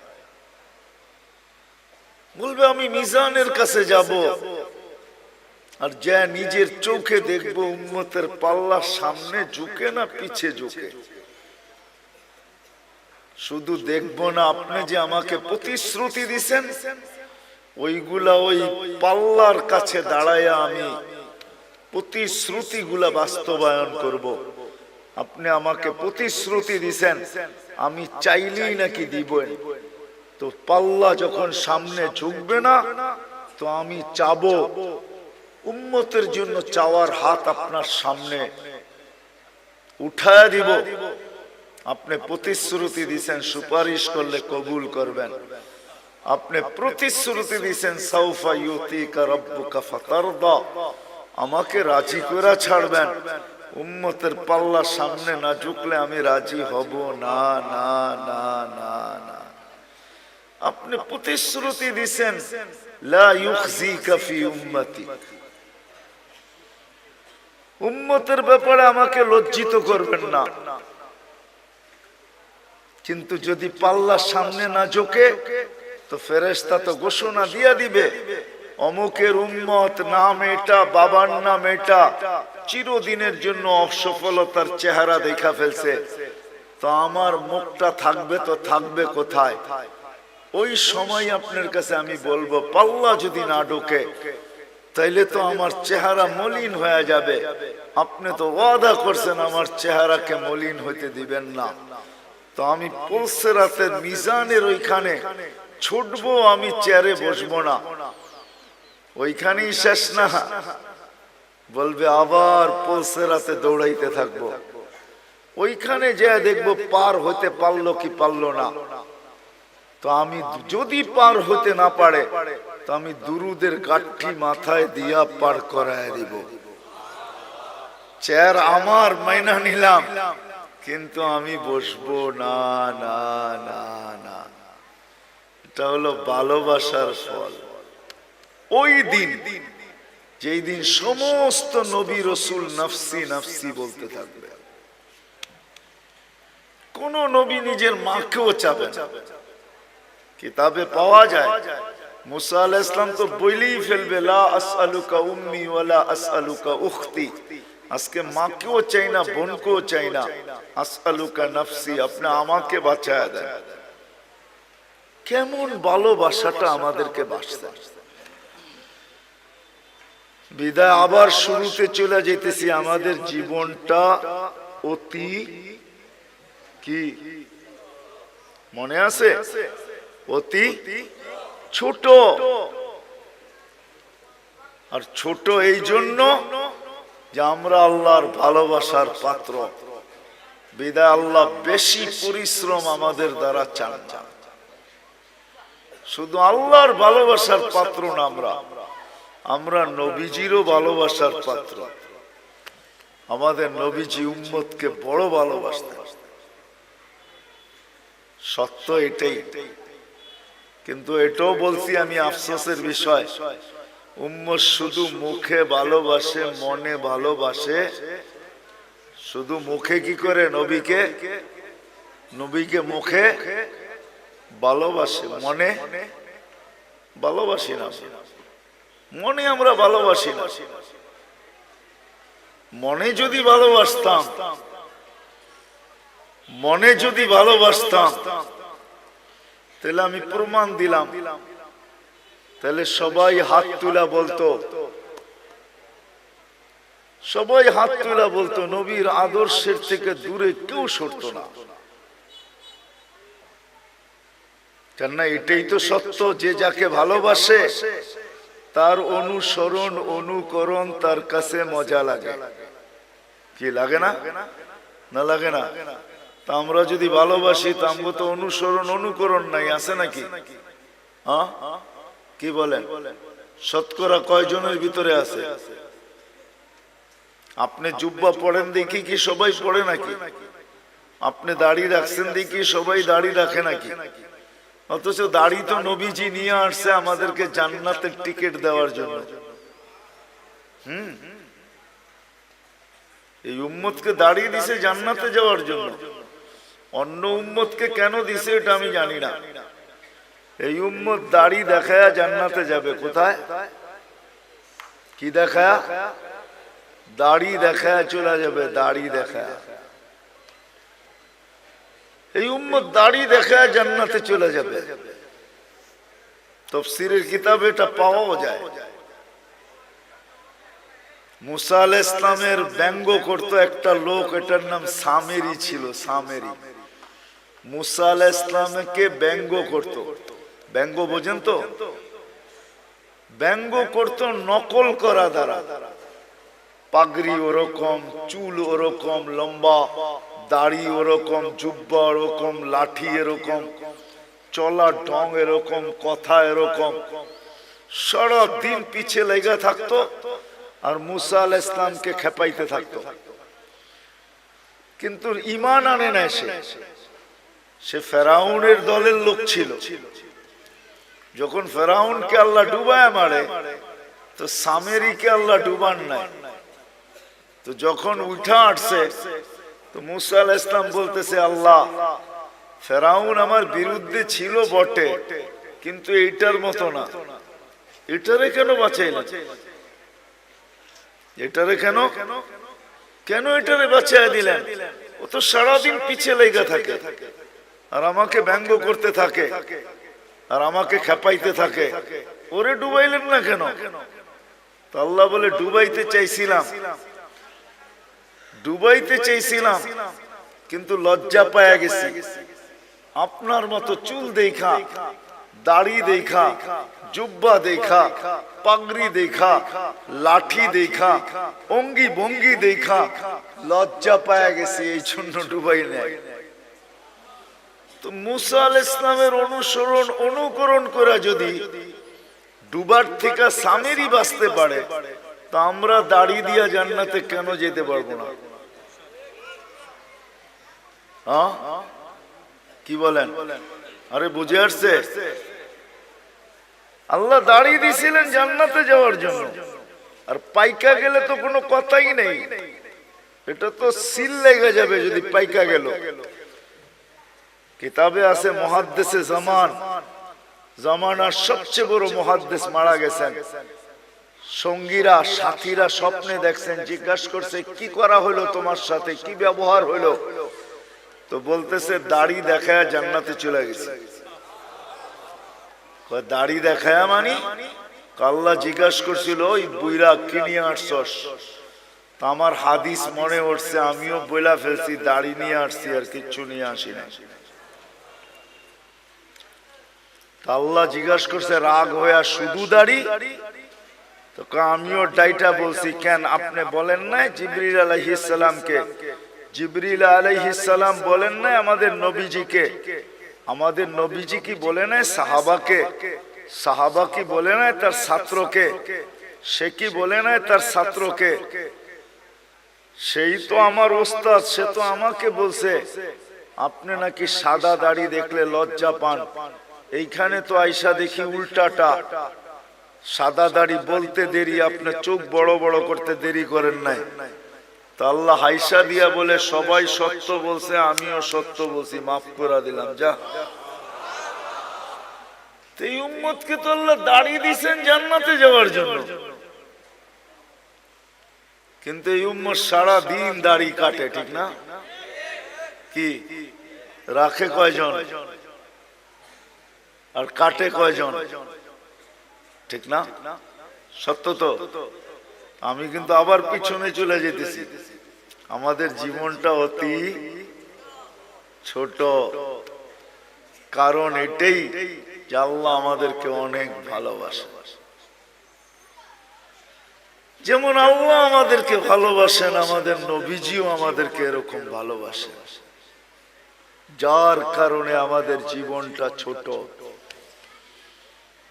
বলবে আমি মিজানের কাছে যাব, আর যা নিজের চোখে দেখবো উম্মতের পাল্লা সামনে ঝুঁকে না পিছে ঝুঁকে। শুধু দেখবো না, আপনি যে আমাকে প্রতিশ্রুতি দিছেন ওইগুলা ওই পাল্লার কাছে দাঁড়াইয়া আমি প্রতিশ্রুতিগুলা বাস্তবায়ন করব। আপনি আমাকে প্রতিশ্রুতি দিছেন, আমি চাইলেই নাকি দিবেন। তো পাল্লা যখন সামনে ঝুঁকবে না, তো আমি চাবো, উম্মতের জন্য চাওয়ার হাত আপনার সামনে উঠায়া দিব। আপনি প্রতিশ্রুতি দিছেন সুপারিশ করলে কবুল করবেন। আপনি প্রতিশ্রুতি দিছেন সাউফা ইউতিকা রাব্বুকা ফাতারদা, আমাকে রাজি করে ছাড়বেন। উম্মতের পাল্লা সামনে না ঝুঁকলে আমি রাজি হব না, না, না, না, না। আপনি প্রতিশ্রুতি দিছেন লা ইউখজিকা ফি উম্মতি, উম্মতের ব্যাপারে আমাকে লজ্জিত করবেন না। কিন্তু যদি পাল্লার সামনে না ঝোঁকে, তো ফেরেশতা তো ঘোষণা দিয়া দিবে, অমুকের উম্মত নাম এটা, বাবার নাম এটা, চিরদিনের জন্য অসফলতার চেহারা দেখা ফেলছে। তো আমার মুখটা থাকবে তো থাকবে কোথায়? ওই সময় আপনার কাছে আমি বলবো, পাল্লা যদি না ঢোকে তাইলে তো আমার চেহারা মলিন হয়ে যাবে। আপনি তো ওয়াদা করছেন আমার চেহারাকে মলিন হইতে দিবেন না। তো আমি পুলসিরাতের মিজানের ওইখানে ছুটবো, আমি চেয়ারে বসবো না, ওইখানেই শেষ না, বলবে আবার পুলসিরাতে দৌড়াইতে থাকবো। ওইখানে যে দেখবো পার হইতে পারলো কি পারলো না। তো আমি যদি পার হতে না পারে, তো আমি দুরুদের গাঠি মাথায় দিয়া পার করায় দিব। চেয়ার আমার মাইনা নিলাম, কিন্তু আমি বসবো না, না, না, না। এটা হলো ভালোবাসার ফল। ওই দিন, যেই দিন সমস্ত নবী রাসূল নফসি নফসি বলতে থাকবে, কোন নবী নিজের মাকেও চাবে না। কিতাবে পাওয়া যায় মুসা আলাইহিস সালাম তো বলেই ফেলবে, লা আসআলুকা উম্মি ওয়ালা আসআলুকা উখতি, আজকে মাকেও চাই না, বোনকেও চাই না, আসআলুকা নফসি, আপনি আমাকে বাঁচায় দেন। কেমন ভালোবাসাটা আমাদেরকে বাঁচতে। বিদায় আবার শুরুতে চলে যেতেছি। আমাদের জীবনটা অতি কি মনে আছে? অতি ছোট। আর ছোট এই জন্য যে আমরা আল্লাহর ভালোবাসার পাত্র। বিদায় আল্লাহ বেশি পরিশ্রম আমাদের দ্বারা চান না। শুধু আল্লাহর ভালোবাসার পাত্র না, আমরা নবীজিরও ভালোবাসার পাত্র। আমাদের নবীজি উম্মতকে বড় ভালোবাসতেন, সত্য এটাই। কিন্তু এটাও বলছি আমি, আফসোসের বিষয়, উম্মত শুধু মুখে ভালোবাসে, মনে ভালোবাসে। শুধু মুখে কি করে? নবীকে মুখে ভালোবাসে, মনে ভালোবাসি না। মনে আমরা ভালোবাসি না। মনে যদি ভালোবাসতাম, তাহলে আমি প্রমাণ দিলাম, তাহলে সবাই হাত তুলা বলতো, নবীর আদর্শের থেকে দূরে কেউ সরতো না। কেননা এটাই তো সত্য, যে যাকে ভালোবাসে তার অনুসরণ অনুকরণ তার কাছে মজা লাগে। কি লাগে না? না লাগে না? তা আমরা যদি ভালোবাসি, তা আমরা তো অনুসরণ অনুকরণ নাই, আছে নাকি? হ্যাঁ, কি বলেন? শতকরা কয়জনের ভিতরে আছে? আপনি জুব্বা পড়েন দেখি কি সবাই পড়ে নাকি? আপনি দাড়ি রাখছেন দেখি সবাই দাড়ি রাখে নাকি? অথচ দাড়ি তো নবীজি নিয়ে আসছে আমাদেরকে জান্নাতের টিকিট দেওয়ার জন্য। এই উম্মতকে দাড়ি দিছে জান্নাতে যাওয়ার জন্য। অন্য উম্মতকে কেন দিছে এটা আমি জানি না। এই উম্মত দাড়ি দেখায়া জান্নাতে যাবে। কোথায়? কি দেখায়া? দাড়ি দেখায়া চলে যাবে। দাড়ি দেখায়া এই উম্মত দাড়ি দেখায়া জান্নাতে চলে যাবে। তো তাফসীরের কিতাবে এটা পাওয়াও যায়। মুসা আলাইহিস সালামের ব্যঙ্গ করত একটা লোক, এটার নাম সামেরি ছিল। সামেরি মুসা আলাইহিস সালামকে ব্যঙ্গ করত। ব্যঙ্গ বোঝেন তো? ব্যঙ্গ করত নকল করা দ্বারা। পাগড়ি ওরকম, চুল ওরকম লম্বা, দাড়ি ওরকম, জুব্বা ওরকম, লাঠি এরকম, চলার ঢং এরকম, কথা এরকম, সারা দিন পিছে লেগে থাকতো আর মুসা আলাইহিস সালামকে খেপাইতে থাকতো। কিন্তু ঈমান আনে না। সে ফেরাউনের দলের লোক ছিল। যখন ফেরাউনকে আল্লাহ ডুবায় মারে, তো সামেরিকে আল্লাহ ডুবান নাই। তো যখন উঠা আসছে, তো মুসা আলাইহিস সালাম বলতেছে, আল্লাহ, ফেরাউন আমার বিরুদ্ধে ছিল বটে, কিন্তু এইটার মতো না। এটারে কেন বাঁচাইলা? এটারে কেন কেন এটারে বাঁচাইয়া দিলেন? ও তো সারাদিন পিছে লেগে থাকে আর আমাকে ব্যঙ্গ করতে থাকে আর আমাকে খেপাইতে থাকে। ওরে ডুবাইলেন না কেন? তো আল্লাহ বলে, ডুবাইতে চাইছিলাম, কিন্তু লজ্জা পায়া গেছি। আপনার মতো চুল দেখা, দাড়ি দেখা, জুব্বা দেখা, পাগড়ি দেখা, লাঠি দেখা, অঙ্গি ভঙ্গি দেখা লজ্জা পায়া গেছে, এই জন্য ডুবাই নাই। তো মুসা আলাইহিস সালামের অনুকরণ করে যদি ডুবার থেকে সামেরি বাঁচতে পারে, তা আমরা দাড়ি দিয়া জান্নাতে কেন যেতে পারবো না? কি বলেন? আরে বুঝে আসছে? আল্লাহ দাড়ি দিয়েছিলেন জান্নাতে যাওয়ার জন্য, আর পাইকা গেলে তো কোনো কথাই নেই। এটা তো সিল লেগে যাবে যদি পাইকা গেল। কিতাবে আছে মুহাদ্দিসে জামানার সবচেয়ে বড় মুহাদ্দিস মারা গেছেন। সঙ্গীরা, সাথীরা স্বপ্নে দেখছেন, জিজ্ঞাসা করছে, কি করা হলো তোমার সাথে, কি ব্যবহার হলো? তো বলতেছে, দাড়ি দেখায় জান্নাতে চলে গেছে। দাড়ি দেখায় মানে? আল্লাহ জিজ্ঞাসা করছিল, ওই বুইরা কি নিয়ে আসছস? আমার হাদিস মনে উঠছে, আমিও বইলা ফেলছি, দাড়ি নিয়ে আসছি আর কিচ্ছু নিয়ে আসি না। আল্লাহ জিজ্ঞাসা করছে রাগ হইয়া, শুধু দাড়ি? তো আমিও ডাইটা বলছি, কেন আপনি বলেন নাই জিবরিল আলাইহিস সালামকে? জিবরিল আলাইহিস সালাম বলেন নাই আমাদের নবীজিকে? আমাদের নবীজি কি বলে নাই সাহাবাকে? সাহাবা কি বলে নাই তার ছাত্রকে? সে কি বলে নাই তার ছাত্রকে? সেই তো আমার ওস্তাদ, সে তো আমাকে বলছে আপনি নাকি সাদা দাড়ি দেখলে লজ্জা পান। এইখানে তো আইসা দেখি উল্টাটা, সাদা দাড়ি বলতে দেরি, আপনি চোখ বড় বড় করতে দেরি করেন নাই। তা আল্লাহ হাইসা দিয়া বলে, সবাই সত্য বলছে, আমিও সত্য বলছি, মাফ করে দিলাম, যা। এই উম্মতকে তো আল্লাহ দাড়ি দিয়েছেন জান্নাতে যাওয়ার জন্য, কিন্তু এই উম্মত সারা দিন দাড়ি কাটে, ঠিক না? কি রাখে কয়জন আর কাটে কয়জন? ঠিক না? সত্য তো? আমি কিন্তু আবার পিছনে চলে যেতেছি। আমাদের জীবনটা অতি ছোট, কারণ এটাই যে আল্লাহ আমাদেরকে অনেক ভালোবাসে। যেমন আল্লাহ আমাদেরকে ভালোবাসেন, আমাদের নবীজিও আমাদেরকে এরকম ভালোবাসেন, যার কারণে আমাদের জীবনটা ছোট।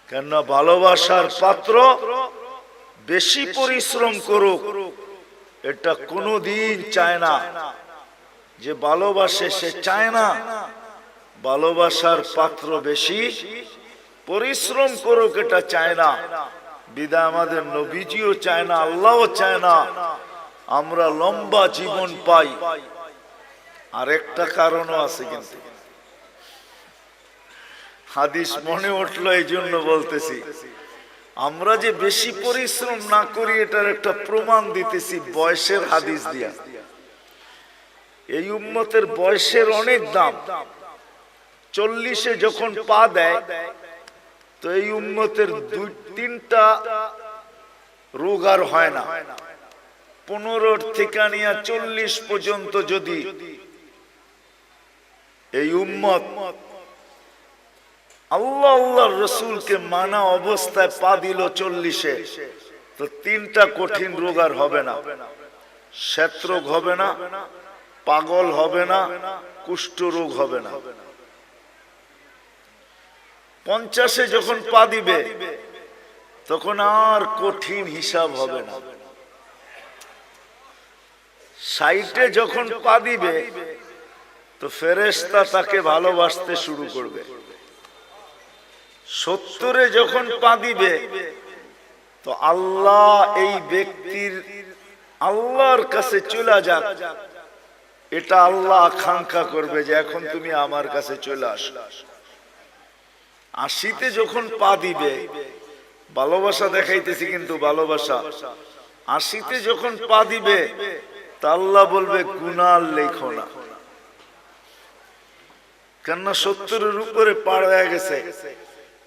কেন? ভালোবাসার পাত্র বেশি পরিশ্রম করুক, এটা কোনোদিন চায় না। যে ভালোবাসে সে চায় না ভালোবাসার পাত্র বেশি পরিশ্রম করুক, এটা চায় না। বিদায় আমাদের নবীজিও চায় না, আল্লাহও চায় না আমরা লম্বা জীবন পাই। আর একটা কারণও আছে, কিন্তু হাদিস মনে উঠলো এই জন্য বলতেছি। আমরা যে বেশি পরিশ্রম না করি এটার একটা প্রমাণ দিতেছি বয়সের হাদিস দিয়া। এই উম্মতের বয়সের অনেক দাম। 40-এ যখন পা দেয়, তো তো এই উম্মতের 2-3টা রোগ আর হয় না। 15 থেকে নিয়ে 40 পর্যন্ত যদি এই উম্মত আল্লাহ আল্লাহর রাসূলকে মানা অবস্থায় পা দিল 40-এ, তো 3টা কঠিন রোগ আর হবে না। শ্বেত রোগ হবে না, পাগল হবে না, কুষ্ঠ রোগ হবে না। 50-এ যখন পা দিবে তখন আর কঠিন হিসাব হবে না। 60-এ যখন পা দিবে তো ফেরেশতা তাকে ভালোবাসতে শুরু করবে। 70-এ যখন পা দিবে তো আল্লাহ এই ব্যক্তির আল্লাহর কাছে চলে যাক, এটা আল্লাহ আকাঙ্ক্ষা করবে যে এখন তুমি আমার কাছে চলে আসো। 80-তে যখন পা দিবে, ভালোবাসা দেখাইতেছি কিন্তু ভালোবাসা, 80-তে যখন পা দিবে তা আল্লাহ বলবে গুনাহ লেখো না, কেননা 70-এর উপরে পার হয়ে গেছে,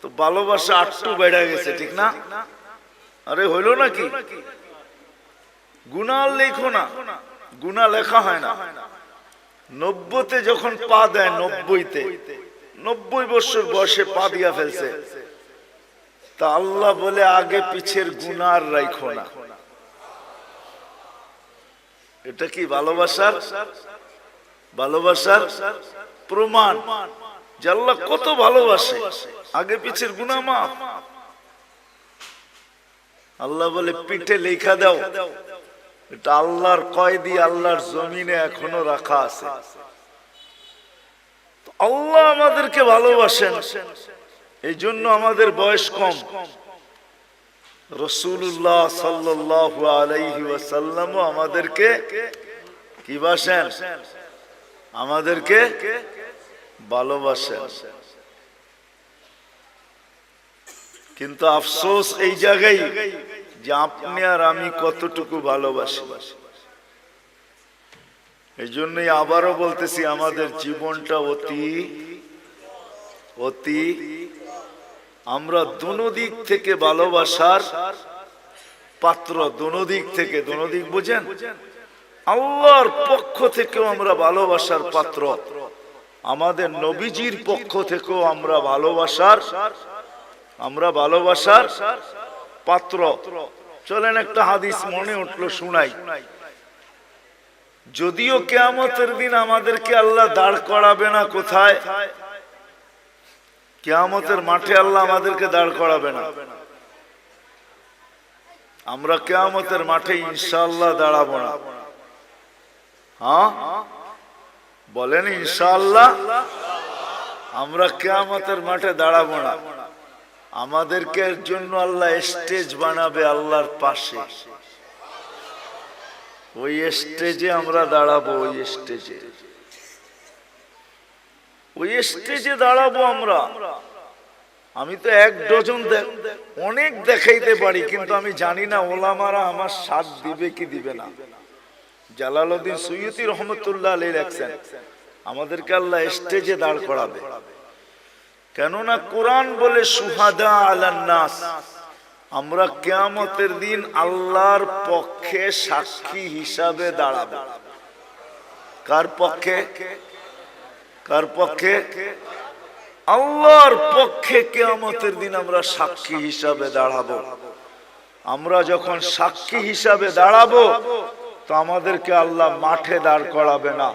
তো ভালোবাসা আটটু বেড়ে গেছে, ঠিক না? আরে হইল নাকি? গুনাহ লেখো না, গুনাহ লেখা হয় না। 90-তে যখন পা দেয়, 90 বছর বয়সে পা দিয়া ফেলছে, তা আল্লাহ বলে আগে পিছের গুনাহ আর রাখো না। এটা কি ভালোবাসার প্রমাণ যে আল্লাহ কত ভালোবাসে, আগে পিছের গুনাহ মাফ। আল্লাহ বলে পিঠে লেখা দাও, এটা আল্লাহর কয়েদি, আল্লাহর জমিনে এখনো রাখা আছে। আল্লাহ আমাদেরকে ভালোবাসেন, এই জন্য আমাদের বয়স কম। রাসূলুল্লাহ সাল্লাল্লাহু আলাইহি ওয়াসাল্লাম আমাদেরকে কি বাসেন? আমাদেরকে ভালোবাসেন। কিন্তু আফসোস এই জায়গায় যে আপনি আর আমি কতটুকু ভালোবাসি। এই জন্যই আবারও বলতেছি, আমাদের জীবনটা অতি আমরা দুদিক থেকে ভালোবাসার পাত্র। দুদিক থেকে, দুদিক বুঝেন? আল্লাহর পক্ষ থেকেও আমরা ভালোবাসার পাত্র, আমাদের নবীজির পক্ষ থেকেও আমরা ভালোবাসার পাত্র। চলেন একটা হাদিস মনে উঠলো, শুনাই। যদিও কিয়ামতের দিন আমাদেরকে আল্লাহ দাঁড় করাবে না, কোথায়? কিয়ামতের মাঠে আল্লাহ আমাদেরকে দাঁড় করাবে না। আমরা কিয়ামতের মাঠে ইনশাআল্লাহ দাঁড়াবো না। হ্যাঁ বলেন ইনশাআল্লাহ। আমরা কিয়ামতের মাঠে দাঁড়াবো না। আমাদেরকে এর জন্য আল্লাহ স্টেজ বানাবে আল্লাহর পাশে। ওই স্টেজে আমরা দাঁড়াবো, ওই স্টেজে দাঁড়াবো আমরা। আমি তো 1 ডজন অনেক দেখাইতে পারি, কিন্তু আমি জানি না ওলামারা আমার সাথ দিবে কি দিবে না। জালালউদ্দিন সুয়ুতি রহমতুল্লাহ আলাইহি লেখছেন, আমাদেরকে আল্লাহ স্টেজে দাঁড় করাবে। কেননা কোরআন বলে সুহাদা আলান নাস, আমরা কিয়ামতের দিন আল্লাহর পক্ষে সাক্ষী হিসাবে দাঁড়াবো। কার পক্ষে? আল্লাহর পক্ষে কিয়ামতের দিন আমরা সাক্ষী হিসাবে দাঁড়াবো। আমরা যখন সাক্ষী হিসাবে দাঁড়াবো তো আমাদেরকে আল্লাহ মাঠে দাঁড় করাবে না,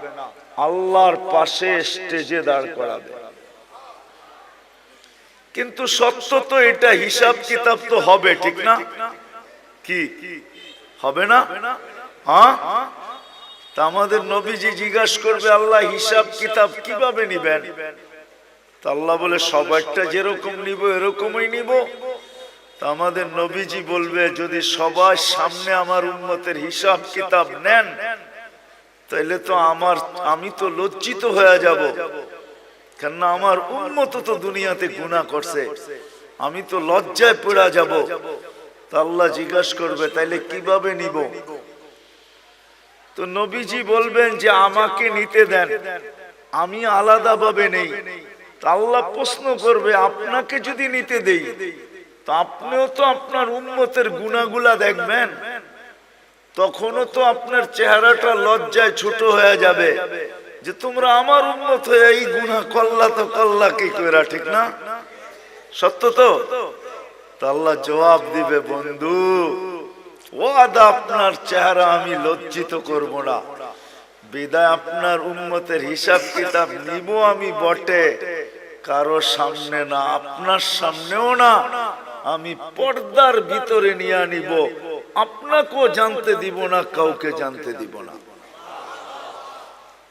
আল্লাহর পাশে স্টেজে দাঁড় করাবে। কিন্তু সত্য তো এটা, হিসাব কিতাব তো হবে, ঠিক না? কি হবে না? হ্যাঁ, তা আমাদের নবীজি জিজ্ঞাসা করবে, আল্লাহ হিসাব কিতাব কিভাবে নিবেন? তা আল্লাহ বলে সবাইটা যেরকম নিব এরকমই নিব। তা আমাদের নবীজি বলবে, যদি সবার সামনে আমার উম্মতের হিসাব কিতাব নেন তাইলে তো আমি তো লজ্জিত হয়ে যাব, কেননা আমার উম্মত তো দুনিয়াতে গুনাহ করছে, আমি তো লজ্জায় পড়ে যাব। তা আল্লাহ জিজ্ঞাসা করবে, তাইলে কিভাবে নিব? তো নবীজি বলবেন যে আমাকে নিতে দেন, আমি আলাদা ভাবে নেই, তা আল্লাহ প্রশ্ন করবে আপনাকে যদি নিতে দেই তো আপনিও তো আপনার উম্মতের গুনাহগুলা দেখবেন, তখনও তো আপনার চেহারাটা লজ্জায় ছোট হয়ে যাবে যে তোমরা আমার উম্মত হয়ে এই গুনাহ করলা, তো করলা কি কইরা, ঠিক না? সত্য তো? আল্লাহ জবাব দিবে, বন্ধু ওয়াদা আপনার চেহারা আমি লজ্জিত করব না, বিদায় আপনার উম্মতের হিসাব কিতাব নিব আমি বটে, কারো সামনে না, আপনার সামনেও না, আমি পর্দার ভিতরে নিয়ে নিব, আপনাকেও জানতে দিব না, কাউকে জানতে দিব না।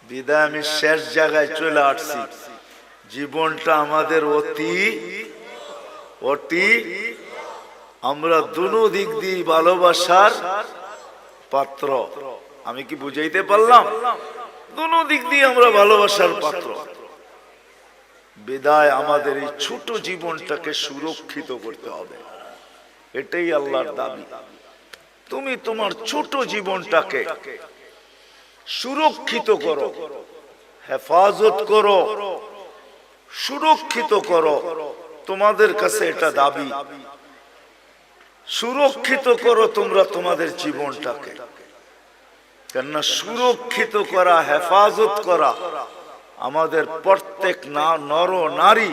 বিদায় আমি শেষ জায়গায় চলে আসছি। জীবনটা আমাদের অতি অতি, আমরা দুনো দিক দিয়ে ভালোবাসার পাত্র। আমি কি বুঝাইতে পারলাম? দুনো দিক দিয়ে আমরা ভালোবাসার পাত্র। বিদায় আমাদের এই ছোট জীবনটাকে সুরক্ষিত করতে হবে, এটাই আল্লাহর দাবি। তুমি তোমার ছোট জীবনটাকে সুরক্ষিত করো, হেফাজত করো, সুরক্ষিত করো, তোমাদের কাছে এটা দাবি। সুরক্ষিত করো তোমরা তোমাদের জীবনটাকে, কেননা সুরক্ষিত করা, হেফাজত করা আমাদের প্রত্যেক নর নারী,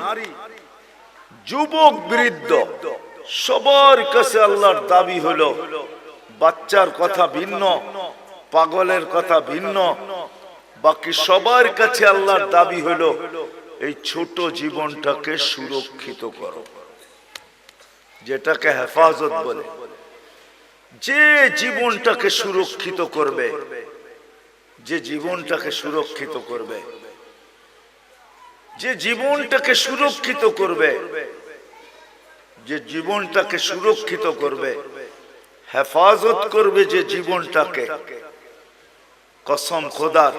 যুবক বৃদ্ধ সবার কাছে আল্লাহর দাবি হলো। বাচ্চার কথা ভিন্ন, পাগলের কথা ভিন্ন, বাকি সবার কাছে আল্লাহর দাবি হলো এই ছোট জীবনটাকে সুরক্ষিত করো, যেটাকে হেফাজত বলে। যে জীবনটাকে সুরক্ষিত করবে, যে জীবনটাকে সুরক্ষিত করবে, যে জীবনটাকে সুরক্ষিত করবে, যে জীবনটাকে সুরক্ষিত করবে, হেফাজত করবে যে জীবনটাকে, কসম খোদার,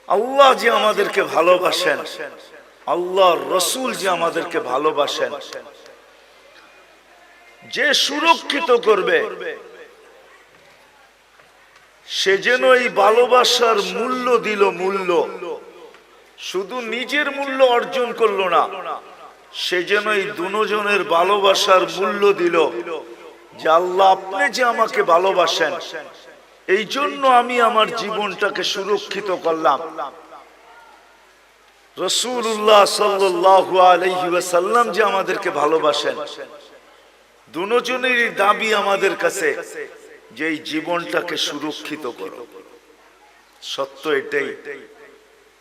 আল্লাহ যে আমাদেরকে ভালোবাসেন, আল্লাহর রসুল যে আমাদেরকে ভালোবাসেন, যে সুরক্ষিত করবে, সে যেন এই ভালোবাসার মূল্য দিল। মূল্য শুধু নিজের মূল্য অর্জন করলো না, সে যেন এই দুজনের ভালোবাসার মূল্য দিল, যে আল্লাহ আপনি যে আমাকে ভালোবাসেন, এই জন্য আমি আমার জীবনটাকে সুরক্ষিত করলাম। রাসূলুল্লাহ সাল্লাল্লাহু আলাইহি ওয়াসাল্লাম যে আমাদেরকে ভালোবাসেন, দুজনেরই দাবি আমাদের কাছে যে এই জীবনটাকে সুরক্ষিত করো। সত্য এটাই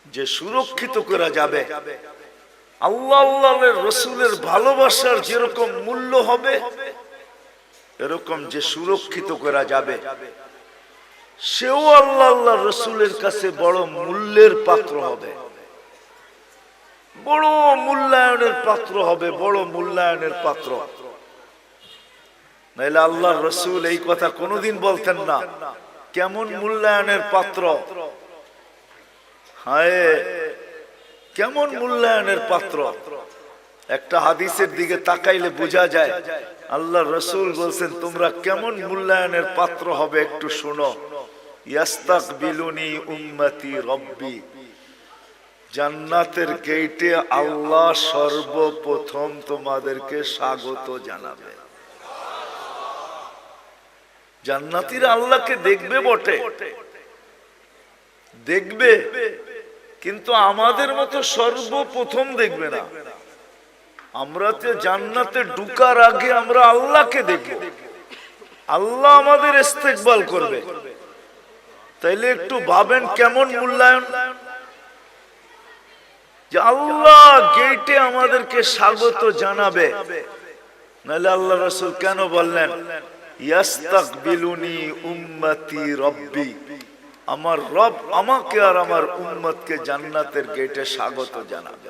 যে সুরক্ষিত করা যাবে, আল্লাহ আল্লাহর রাসূলের ভালোবাসার যেরকম মূল্য হবে, এরকম যে সুরক্ষিত করা যাবে, সেও আল্লাহ আল্লাহর রাসূলের কাছে বড় মূল্যের পাত্র হবে, বড় মূল্যায়নের পাত্র হবে, বড় মূল্যায়নের পাত্র। নাইলে আল্লাহর রাসূল এই কথা কোনোদিন বলতেন না, কেমন মূল্যায়নের পাত্র, হায় কেমন মূল্যায়নের পাত্র। একটা হাদিসের দিকে তাকাইলে বোঝা যায় আল্লাহর রাসূল বলছেন তোমরা কেমন মূল্যায়নের পাত্র হবে, একটু শোনো। ইয়াস্তাকবিলুনি উম্মতি রব্বি, জান্নাতের গেটে আল্লাহ সর্বপ্রথম তোমাদেরকে স্বাগত জানাবে। জান্নাতীরা আল্লাহকে দেখবে বটে, দেখবে, কিন্তু আমাদের মতো সর্বপ্রথম দেখবে না। আমরা তো জান্নাতে ঢুকার আগে আমরা আল্লাহকে দেখব, আল্লাহ আমাদের ইস্তেকবাল করবে। তাইলে একটু ভাবেন কেমন মূল্যায়ন, যে আল্লাহ গেটে আমাদেরকে স্বাগত জানাবে। নাহলে আল্লাহ রাসূল কেন বললেন ইয়াস্তাকবিলুনি উম্মতি রব্বি, আমার রব আমাকে আর আমার উম্মতকে জান্নাতের গেটে স্বাগত জানাবে।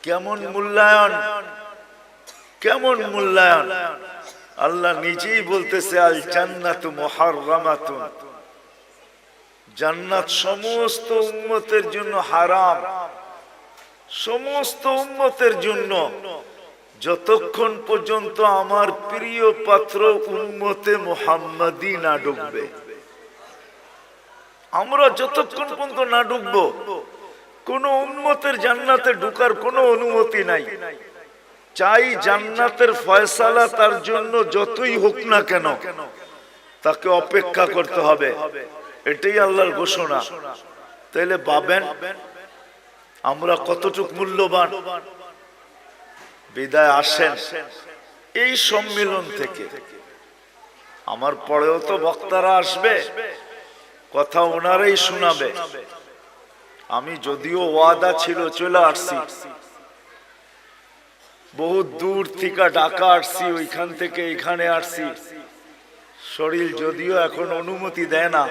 কেমন মূল্যায়ন, কেমন মূল্যায়ন। আল্লাহ নিজেই বলতেছে আল জান্নাতু মুহাররামাতুন, জান্নাত সমস্ত উম্মতের জন্য হারাম, সমস্ত উম্মতের জন্য, যতক্ষণ পর্যন্ত আমার প্রিয় পাত্র উম্মতে মুহাম্মাদি না ঢুকবে। আমরা যতক্ষণ পর্যন্ত না ঢুকবো কোন উম্মতের জান্নাতে ঢোকার কোনো অনুমতি নাই। চাই জান্নাতের ফয়সালা তার জন্য যতই হোক না কেন তাকে অপেক্ষা করতে হবে, এটাই আল্লাহর ঘোষণা। তাইলে ভাবেন আমরা কতটুক মূল্যবান। বিদায় আসেন এই সম্মেলন থেকে। আমার পরেও তো বক্তারা আসবে, কথা ওনারাই শোনাবে। আমি যদিও ওয়াদা ছিল চলে আসছি, বহু দূর থেকে ঢাকা আসছি, ওইখান থেকে এখানে আসছি। শরীর যদিও এখন অনুমতি দেয় না।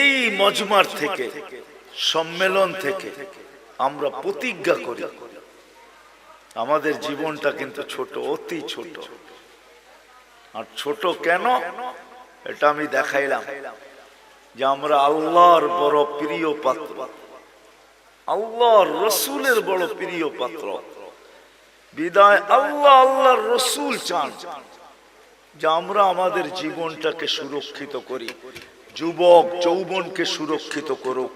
এই মজমার থেকে, সম্মেলন থেকে আমরা প্রতিজ্ঞা করি আমাদের জীবনটা কিন্তু ছোট, অতি ছোট। আর ছোট কেন এটা আমি দেখাইলাম যে আমরা আল্লাহর বড় প্রিয় পাত্র, আল্লাহর রসুলের বড় প্রিয় পাত্র। বিদায় আল্লাহর রসুল চান যে আমরা আমাদের জীবনটাকে সুরক্ষিত করি। যুবক যৌবনকে সুরক্ষিত করুক,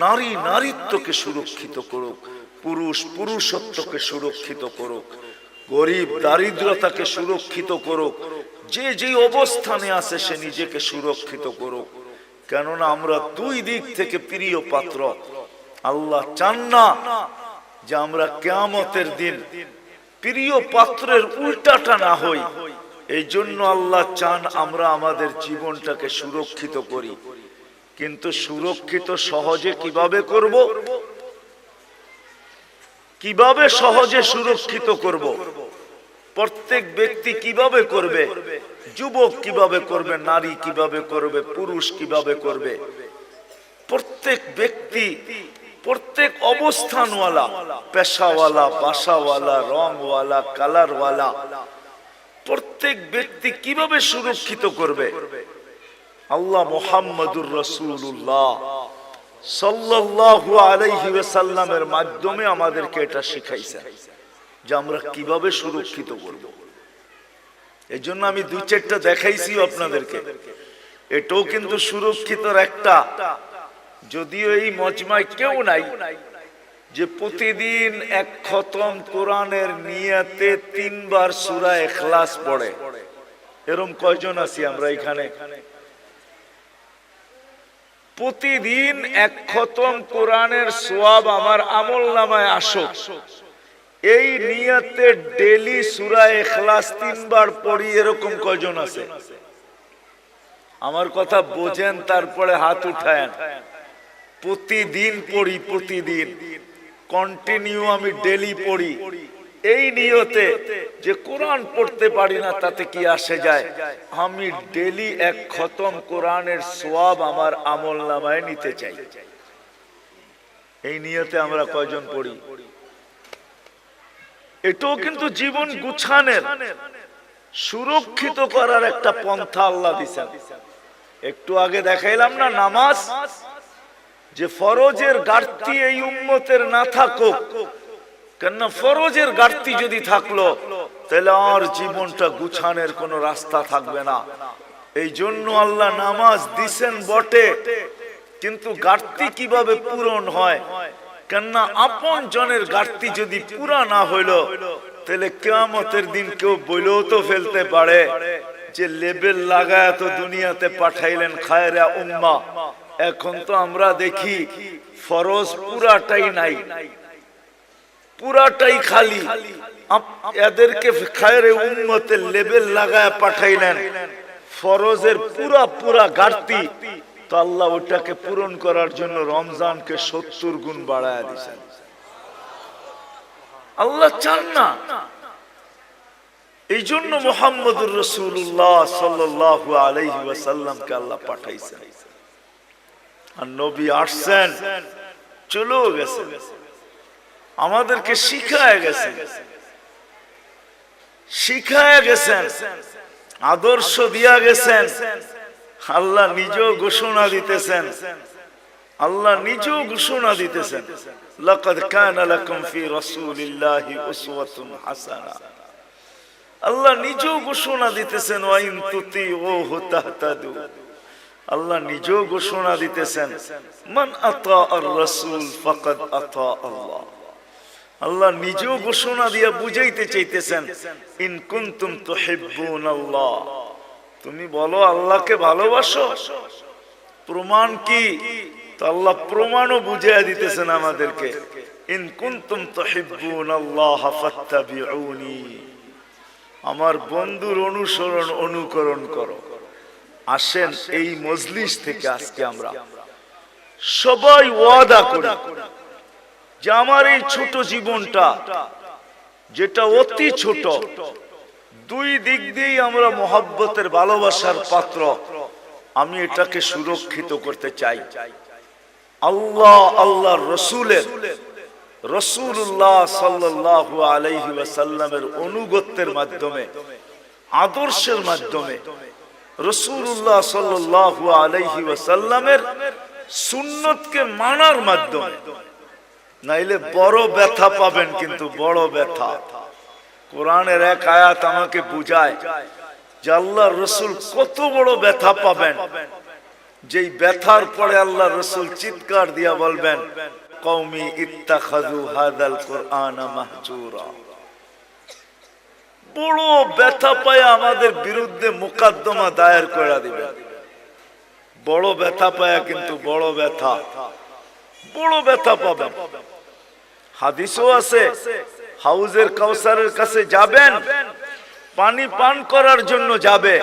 নারী নারীত্বকে সুরক্ষিত করুক, পুরুষ পুরুষত্বকে সুরক্ষিত করুক, গরিব দারিদ্রতাকে সুরক্ষিত করুক। যে যে অবস্থানে আছে সে নিজেকে সুরক্ষিত করুক। কেননা আমরা দুই দিক থেকে প্রিয় পাত্র। আল্লাহ চান না যে আমরা কিয়ামতের দিন প্রিয় পাত্রের উল্টাটা না হই। এই জন্য আল্লাহ চান আমরা আমাদের জীবনটাকে সুরক্ষিত করি। কিন্তু সুরক্ষিত সহজে কিভাবে করব? কিভাবে সহজে সুরক্ষিত করব? প্রত্যেক ব্যক্তি কিভাবে করবে? যুবক কিভাবে করবে? নারী কিভাবে করবে? পুরুষ কিভাবে করবে? প্রত্যেক ব্যক্তি, প্রত্যেক অবস্থানওয়ালা, পেশাওয়ালা, বাসাওয়ালা, রংওয়ালা, কালারওয়ালা, প্রত্যেক ব্যক্তি কিভাবে সুরক্ষিত করবে? আল্লাহ মুহাম্মদুর রাসূলুল্লাহ সাল্লাল্লাহু আলাইহি ওয়াসাল্লামের মাধ্যমে আমাদেরকে এটা শিখাইছেন যে আমরা কিভাবে সুরক্ষিত করব। এই জন্য আমি দুই চারটা দেখাইছি আপনাদেরকে। এটাও কিন্তু সুরক্ষিতর একটা। যদিও এই মজমায় কেউ নাই যে প্রতিদিন এক খতম কোরআনের নিয়তে 3 বার সূরা ইখলাস পড়ে। এরকম কয়জন আছি আমরা এখানে? প্রতিদিন এক খতম কোরআনের সওয়াব আমার আমলনামায় আসুক, এই নিয়তে ডেইলি সূরা ইখলাস 3 বার পড়ি, এরকম কয়জন আছে? আমার কথা বোঝেন, তারপরে হাত উঠায়েন। প্রতিদিন পড়ি, প্রতিদিন কন্টিনিউ আমি ডেইলি পড়ি, এই নিয়তে যে কোরআন পড়তে পারি না তাতে কি আসে যায়, আমি ডেইলি এক খতম কোরআনের সওয়াব আমার আমলনামায় নিতে চাই। এই নিয়তে আমরা কয়জন পড়ি? এটাও কিন্তু জীবন গুছানোর, সুরক্ষিত করার একটা পন্থা আল্লাহ দিয়েছেন। একটু আগে দেখাইলাম না নামাজ, যে ফরজের ঘাটতি এই উম্মতের না থাকুক। কেননা ফরজের ঘাটতি যদি থাকলো তাহলে আর জীবনটা গুছানোর কোনো রাস্তা থাকবে না। এই জন্য আল্লাহ নামাজ দিছেন বটে, কিন্তু ঘাটতি কিভাবে পূরণ হয়? কেননা আপন জনের ঘাটতি যদি পুরা না হইলো তাহলে কিয়ামতের দিন কেউ বলেও তো ফেলতে পারে যে লেবেল লাগায় তো দুনিয়াতে পাঠাইলেন খায়রা উম্মাহ। এখন তো আমরা দেখি ফরজ পুরাটাই নাই, পুরাটাই খালি। এদেরকে খায়রে উম্মতের লেবেল লাগায় পাঠাইলেন, ফরজের পুরা ঘাটতি। তো আল্লাহ ওটাকে পূরণ করার জন্য রমজানকে 70 গুণ বাড়ায় দিয়েছেন। আল্লাহ চান না। এই জন্য মুহাম্মদুর রাসূলুল্লাহ সাল্লাল্লাহু আলাইহি ওয়াসাল্লামকে আল্লাহ পাঠাইছেন। আর নবী আসছেন, চলেও গেছেন, আমাদেরকে শিখায় গেছেন, আদর্শ দিয়া গেছেন। আল্লাহ নিজেও ঘোষণা দিতেছেন, লাকাদ কানা লাকুম ফি রাসূলিল্লাহি উসওয়াতুন হাসানাহ। আল্লাহ নিজেও ঘোষণা দিতেছেন, ওয়া ইন তুতিউহু তাহতাদু। আল্লাহ নিজেও ঘোষণা দিতেছেন, মান আতা আর রাসূল ফাকাদ আতা আল্লাহ। আল্লাহ নিজেও ঘোষণা দিয়ে বুঝাইতে চাইতেছেন, ইন কুনতুম তুহিব্বুনাল্লাহ, তুমি বলো আল্লাহকে ভালোবাসো, প্রমাণ কি? তো আল্লাহ প্রমাণও বুঝিয়ে দিতেছেন আমাদেরকে, ইন কুনতুম তুহিব্বুনাল্লাহ ফাত্তাবিউনি, আমার বন্ধুর অনুসরণ অনুকরণ করো। আসেন এই মজলিস থেকে আজকে আমরা সবাই ওয়াদা করি যে আমার এই ছোট জীবনটা, যেটা অতি ছোট, দুই দিক দিয়েই আমরা মোহাব্বতের ভালোবাসার পাত্র, আমি এটাকে সুরক্ষিত করতে চাই। আল্লাহ আল্লাহর রসুলের, রাসূলুল্লাহ সাল্লাল্লাহু আলাইহি ওয়াসাল্লামের অনুগত্যের মাধ্যমে, আদর্শের মাধ্যমে, রাসূলুল্লাহ সাল্লাল্লাহু আলাইহি ওয়াসাল্লামের সুন্নতকে মানার মাধ্যমে, নাইলে বড় ব্যথা পাবেন, কিন্তু বড় ব্যথা। কোরআনের এক আয়াত আমাকে বুঝায় যে আল্লাহর রাসূল কত বড় ব্যথা পাবেন, যেই ব্যথার পরে আল্লাহর রাসূল চিৎকার দিয়া বলবেন, কওমি ইত্তাখাযু হাযাল কুরআনা মাহজুরা। বড় ব্যথা পায় আমাদের বিরুদ্ধে মোকদ্দমা দায়ের করে দিবেন, বড় ব্যথা পায়, কিন্তু বড় ব্যথা, বড় ব্যথা পাবেন। হাদিসও আছে, হাউজের কাউসারের কাছে যাবেন, পানি পান করার জন্য যাবে,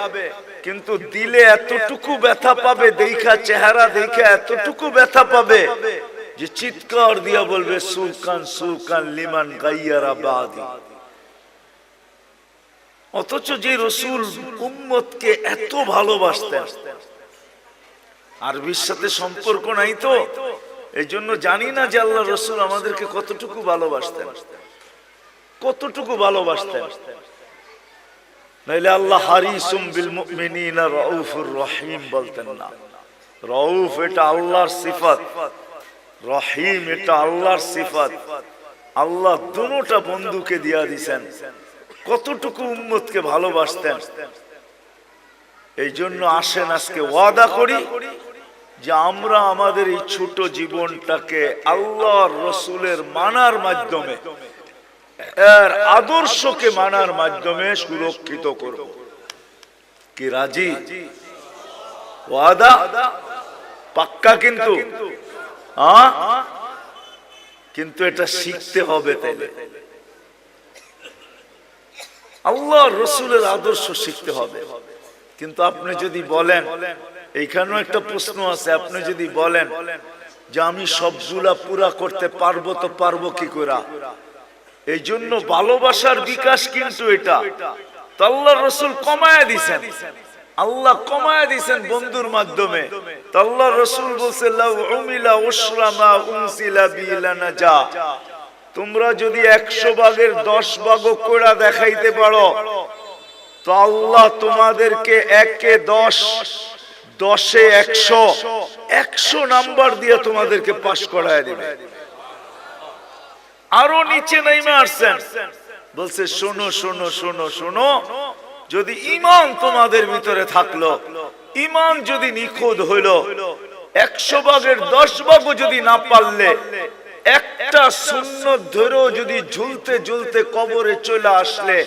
কিন্তু দিলে এতটুকু ব্যথা পাবে, দেখা চেহারা দেখে এতটুকু ব্যথা পাবে যে চিৎকার দিয়া বলবে, সুকান সুকান লিমান গাইয়ারা বাদি। অথচ যে রাসূল উম্মতকে এত ভালোবাসতেন, আরবির সাথে সম্পর্ক নাই তো, এই জন্য জানি না যে আল্লাহ রাসূল আমাদেরকে কতটুকু ভালোবাসতেন, কতটুকু ভালোবাসতেন। নাইলে আল্লাহ হারিসুম বিল মুমিনিনা রাউফুর রহিম বলতেন না। রাউফ এটা আল্লাহর সিফাত, রহিম এটা আল্লাহর সিফাত। আল্লাহ দুটোটা বন্ধুকে দিয়া দিয়েছেন, কতটুকু উম্মতকে ভালোবাসতেন। এই জন্য আসেন আজকে ওয়াদা করি যে আমরা আমাদের এই ছোট জীবনটাকে আল্লাহর রাসূলের মানার মাধ্যমে, এর আদর্শকে মানার মাধ্যমে সুরক্ষিত করব। কি রাজি? ওয়াদা পাক্কা? কিন্তু কিন্তু এটা শিখতে হবে। তাইলে আল্লাহর রাসূলের আদর্শ শিখতে হবে। কিন্তু আপনি যদি বলেন, এইখানেও একটা প্রশ্ন আছে, আপনি যদি বলেন যে আমি সবগুলা পুরা করতে পারবো, তো পারবো কি করে? এই জন্য ভালোবাসার বিকাশ কিন্তু এটা তো আল্লাহর রাসূল কমায়া দিয়েছেন, আল্লাহ কমায়া দিয়েছেন বন্ধুর মাধ্যমে। তো আল্লাহর রাসূল বলছে, লাউ উমিলা উশরা মা উনসিলা বিলানাজা, তোমরা যদি 100 ভাগের 10 ভাগও কইরা দেখাইতে পারো, তো আল্লাহ তোমাদেরকে 1-এ 10, 10-এ 100, 100 নাম্বার দিয়ে তোমাদেরকে পাস করায় দিবে। আরো নিচে নাইমা আসছেন, বলছে শোনো শোনো শোনো শোনো, যদি ঈমান তোমাদের ভিতরে থাকলো, ঈমান যদি নিখুঁত হইলো, 100 ভাগের 10 ভাগও যদি না পারলে, একটা সুন্নত ধরেও যদি ঝুলতে ঝুলতে কবরে চলে আসলে,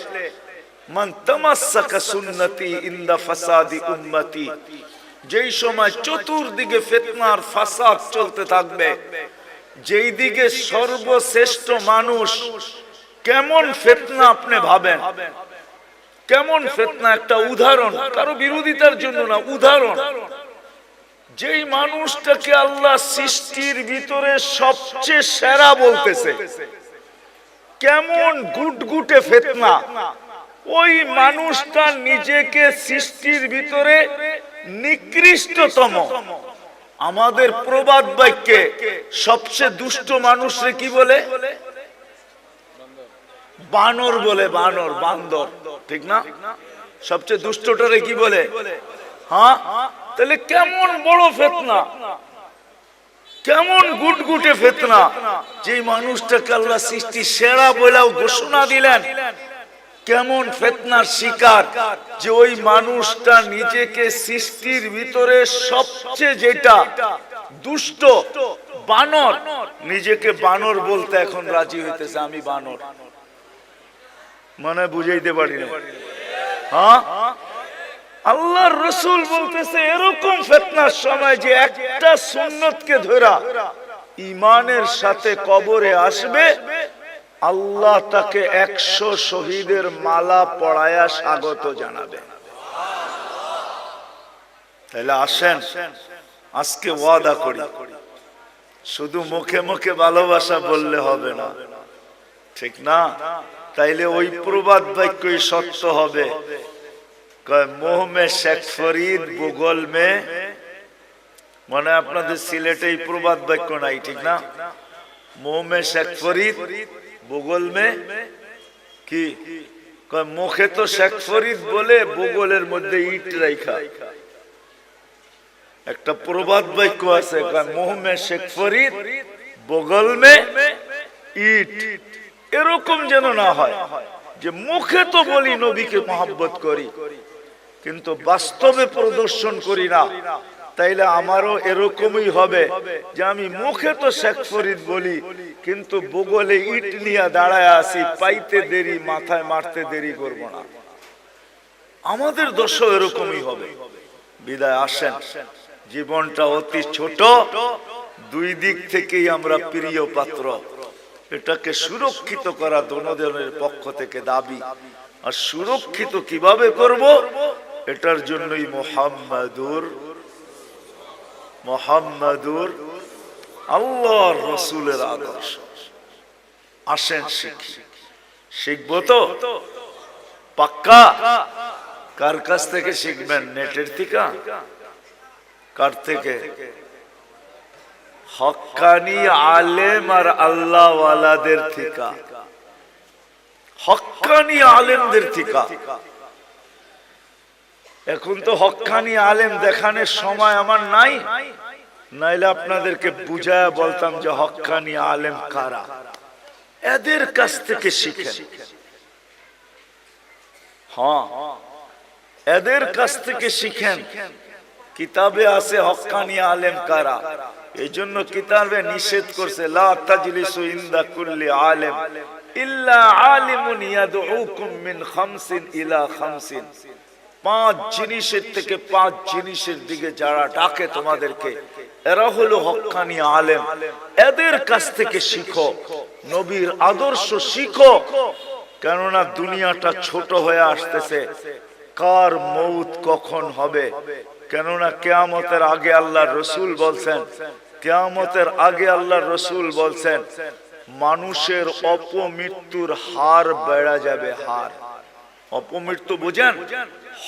মান তামাসসাকা সুন্নতি ইনদা ফাসাদি উম্মতি, যেই সময় চতুর্দিকে ফিতনার ফাসাদ চলতে থাকবে, যেই দিকে সর্বশ্রেষ্ঠ মানুষ, কেমন ফিতনা আপনি ভাবেন, কেমন ফিতনা। একটা উদাহরণ, কারো বিরোধিতার জন্য না, উদাহরণ। যেই মানুষটাকে আল্লাহ সৃষ্টির ভিতরে সবচেয়ে সেরা বলতেছে, কেমন গুটগুটে ফিতনা, ওই মানুষটা নিজেকে সৃষ্টির ভিতরে নিকৃষ্টতম। আমাদের প্রবাদ বাক্যে সবচেয়ে দুষ্ট মানুষরে কি বলে? বানর বলে, বানর, বান্দর, ঠিক না? সবচেয়ে দুষ্টটারে কি বলে? হ্যাঁ। তাহলে কেমন বড় ফিতনা, কেমন গুটগুটে ফিতনা, যে মানুষটাকে আল্লাহ সৃষ্টি সেরা বলেও ঘোষণা দিলেন, কেমন ফিতনার শিকার যে ওই মানুষটা নিজেকে সৃষ্টির ভিতরে সবচেয়ে যেটা দুষ্ট বানর, নিজেকে বানর বলতে এখন রাজি হইতেছে, আমি বানর। মানে বুঝাইতে পারি না। হ্যাঁ, আল্লাহর রাসূল বলতেছে এরকম ফিতনার সময় যে একটা সুন্নতকে ধরা ঈমানের সাথে কবরে আসবে, আল্লাহ তাকে 100 শহীদের মালা পরায়া স্বাগত জানাবে। তাহলে আসেন আজকে ওয়াদা করি, শুধু মুখে মুখে ভালোবাসা বললে হবে না, ঠিক না? তাইলে ওই প্রবাদ বাক্যই সত্য হবে, মোহ মে শেখ ফরিদ ভূগোল মে, মানে আপনাদের সিলেটে এই প্রবাদ বাক্য নাই, ঠিক না? মোহ মে শেখ ফরিদ ভূগোল মে কি, মুখে তো শেখ ফরিদ বলে ভূগোলের মধ্যে ইট রাখা। একটা প্রবাদ বাক্য আছে, মোহ মে শেখ ফরিদ ভূগোল মে ইট। এরকম যেন না হয় যে মুখে তো বলি নবীকে মহব্বত করি কিন্তু বাস্তবে প্রদর্শন করি না। তাইলে আমারও এরকমই হবে যে আমি মুখে তো শেখ ফরিদ বলি কিন্তু ভূগোলে ইট নিয়ে দাঁড়ায় আছি, পাইতে দেরি মাথায় মারতে দেরি করব না। আমাদের দশা এরকমই হবে। বিদায় আসেন, জীবনটা অতি ছোট, দুই দিক থেকেই আমরা প্রিয় পাত্র। এটাকে সুরক্ষিত করা দোনোজনের পক্ষ থেকে দাবি। আর সুরক্ষিত কিভাবে করব, এটার জন্যই মুহাম্মাদুর আল্লাহর রাসূলের আদর্শ। আসেন শিখি, শিখবো তো পাক্কা। কার কাছ থেকে শিখবেন? নেটের থেকে? কার থেকে? হক্কানি আলেম আর আল্লাহ ওয়ালাদের থেকে, হক্কানি আলেমদের থেকে। এখন তো হক্কানি আলেম দেখানোর সময় আমার নাই, নাইলে আপনাদেরকে বুঝায় বলতাম যে হক্কানি আলেম কারা। এদের কাছ থেকে শিখেন। হ্যাঁ, এদের কাছ থেকে শিখেন। কিতাবে আছে হক্কানি আলেম কারা, এই জন্য কিতাবে নিষেধ করছে, লা তাজলিসু ইনদা কুল্লি আলেম ইল্লা আলিমুন ইয়াদউকুম মিন খামসিন ইলা খামসিন। 5 জিনিসের থেকে 5 জিনিসের দিকে যারা ডাকে তোমাদেরকে, এরা হলো হক্কানি আলেম। এদের কাছ থেকে শিখো, নবীর আদর্শ শিখো। কেননা দুনিয়াটা ছোট হয়ে আসতেছে, কার মৌত কখন হবে। কেননা কিয়ামতের আগে আল্লাহর রাসূল বলছেন, কিয়ামতের আগে আল্লাহর রাসূল বলছেন মানুষের অপমৃত্যুর হার বেড়ে যাবে। হার, অপমৃত্যু বুঝেন?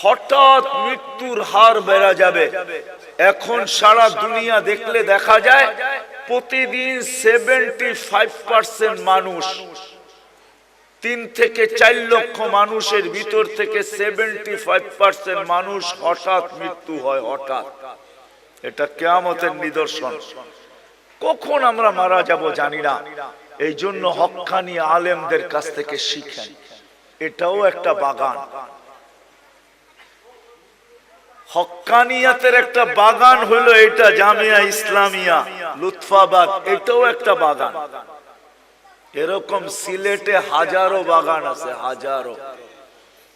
হঠাৎ মৃত্যুর হার বেড়ে যাবে। এখন সারা দুনিয়া দেখলে দেখা যায় প্রতিদিন 75% মানুষ, 3 থেকে 4 লক্ষ মানুষের ভিতর থেকে 75% মানুষ হঠাৎ মৃত্যু হয়। হঠাৎ, এটা কিয়ামতের নিদর্শন। কখন আমরা মারা যাব জানি না। এই জন্য হক্কানি আলেমদের কাছ থেকে শিখেন। এটাও একটা বাগান, হক্কানিয়াতের একটা বাগান হলো এটা। জামিয়া ইসলামিয়া লুৎফাবাদ, এটাও একটা বাগান। এরকম সিলেটে হাজারো বাগান আছে, হাজারো,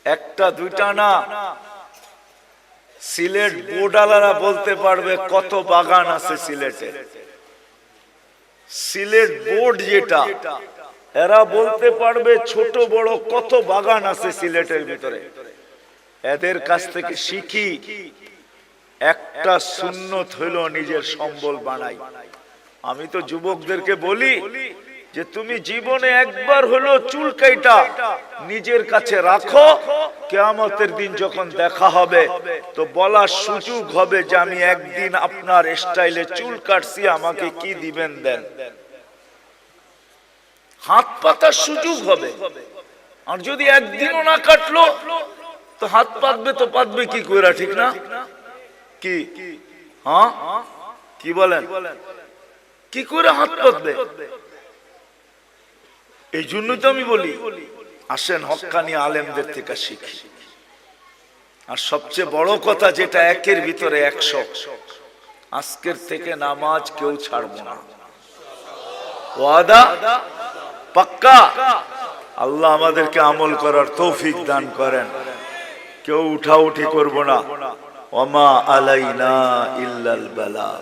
একটা দুইটা না। সিলেট বোর্ডালারা বলতে পারবে কত বাগান আছে সিলেটে। সিলেট বোর্ড যেটা, এরা বলতে পারবে ছোট বড় কত বাগান আছে সিলেটের ভিতরে। এদের কাছ থেকে শিখি। একটা সুন্নত হইল নিজের সম্বল বানাই। আমি তো যুবকদেরকে বলি যে তুমি জীবনে একবার হলো চুল কাইটা নিজের কাছে রাখো, কিয়ামতের দিন যখন দেখা হবে তো বলার সুযোগ হবে যে আমি একদিন আপনার স্টাইলে চুল কাটছি, আমাকে কি দিবেন দেন। হাত পাতার সুযোগ হবে। আর যদি একদিনও না কাটলো তো হাত পাতবে তো পাতবে কি কইরা, ঠিক না? কি হ্যাঁ, কি বলেন? কি করে হাত পাতবে? এই জন্যই তো আমি বলি আসেন হক্কানি আলেমদের থেকে শিখি। আর সবচেয়ে বড় কথা যেটা একের ভিতরে 100, আজকের থেকে নামাজ কেউ ছাড়বো না, ওয়াদা পাক্কা। আল্লাহ আমাদেরকে আমল করার তৌফিক দান করেন। কেউ উঠাউঠি করবো না। ওমা আলাইনা ইল্লাল বালাগ।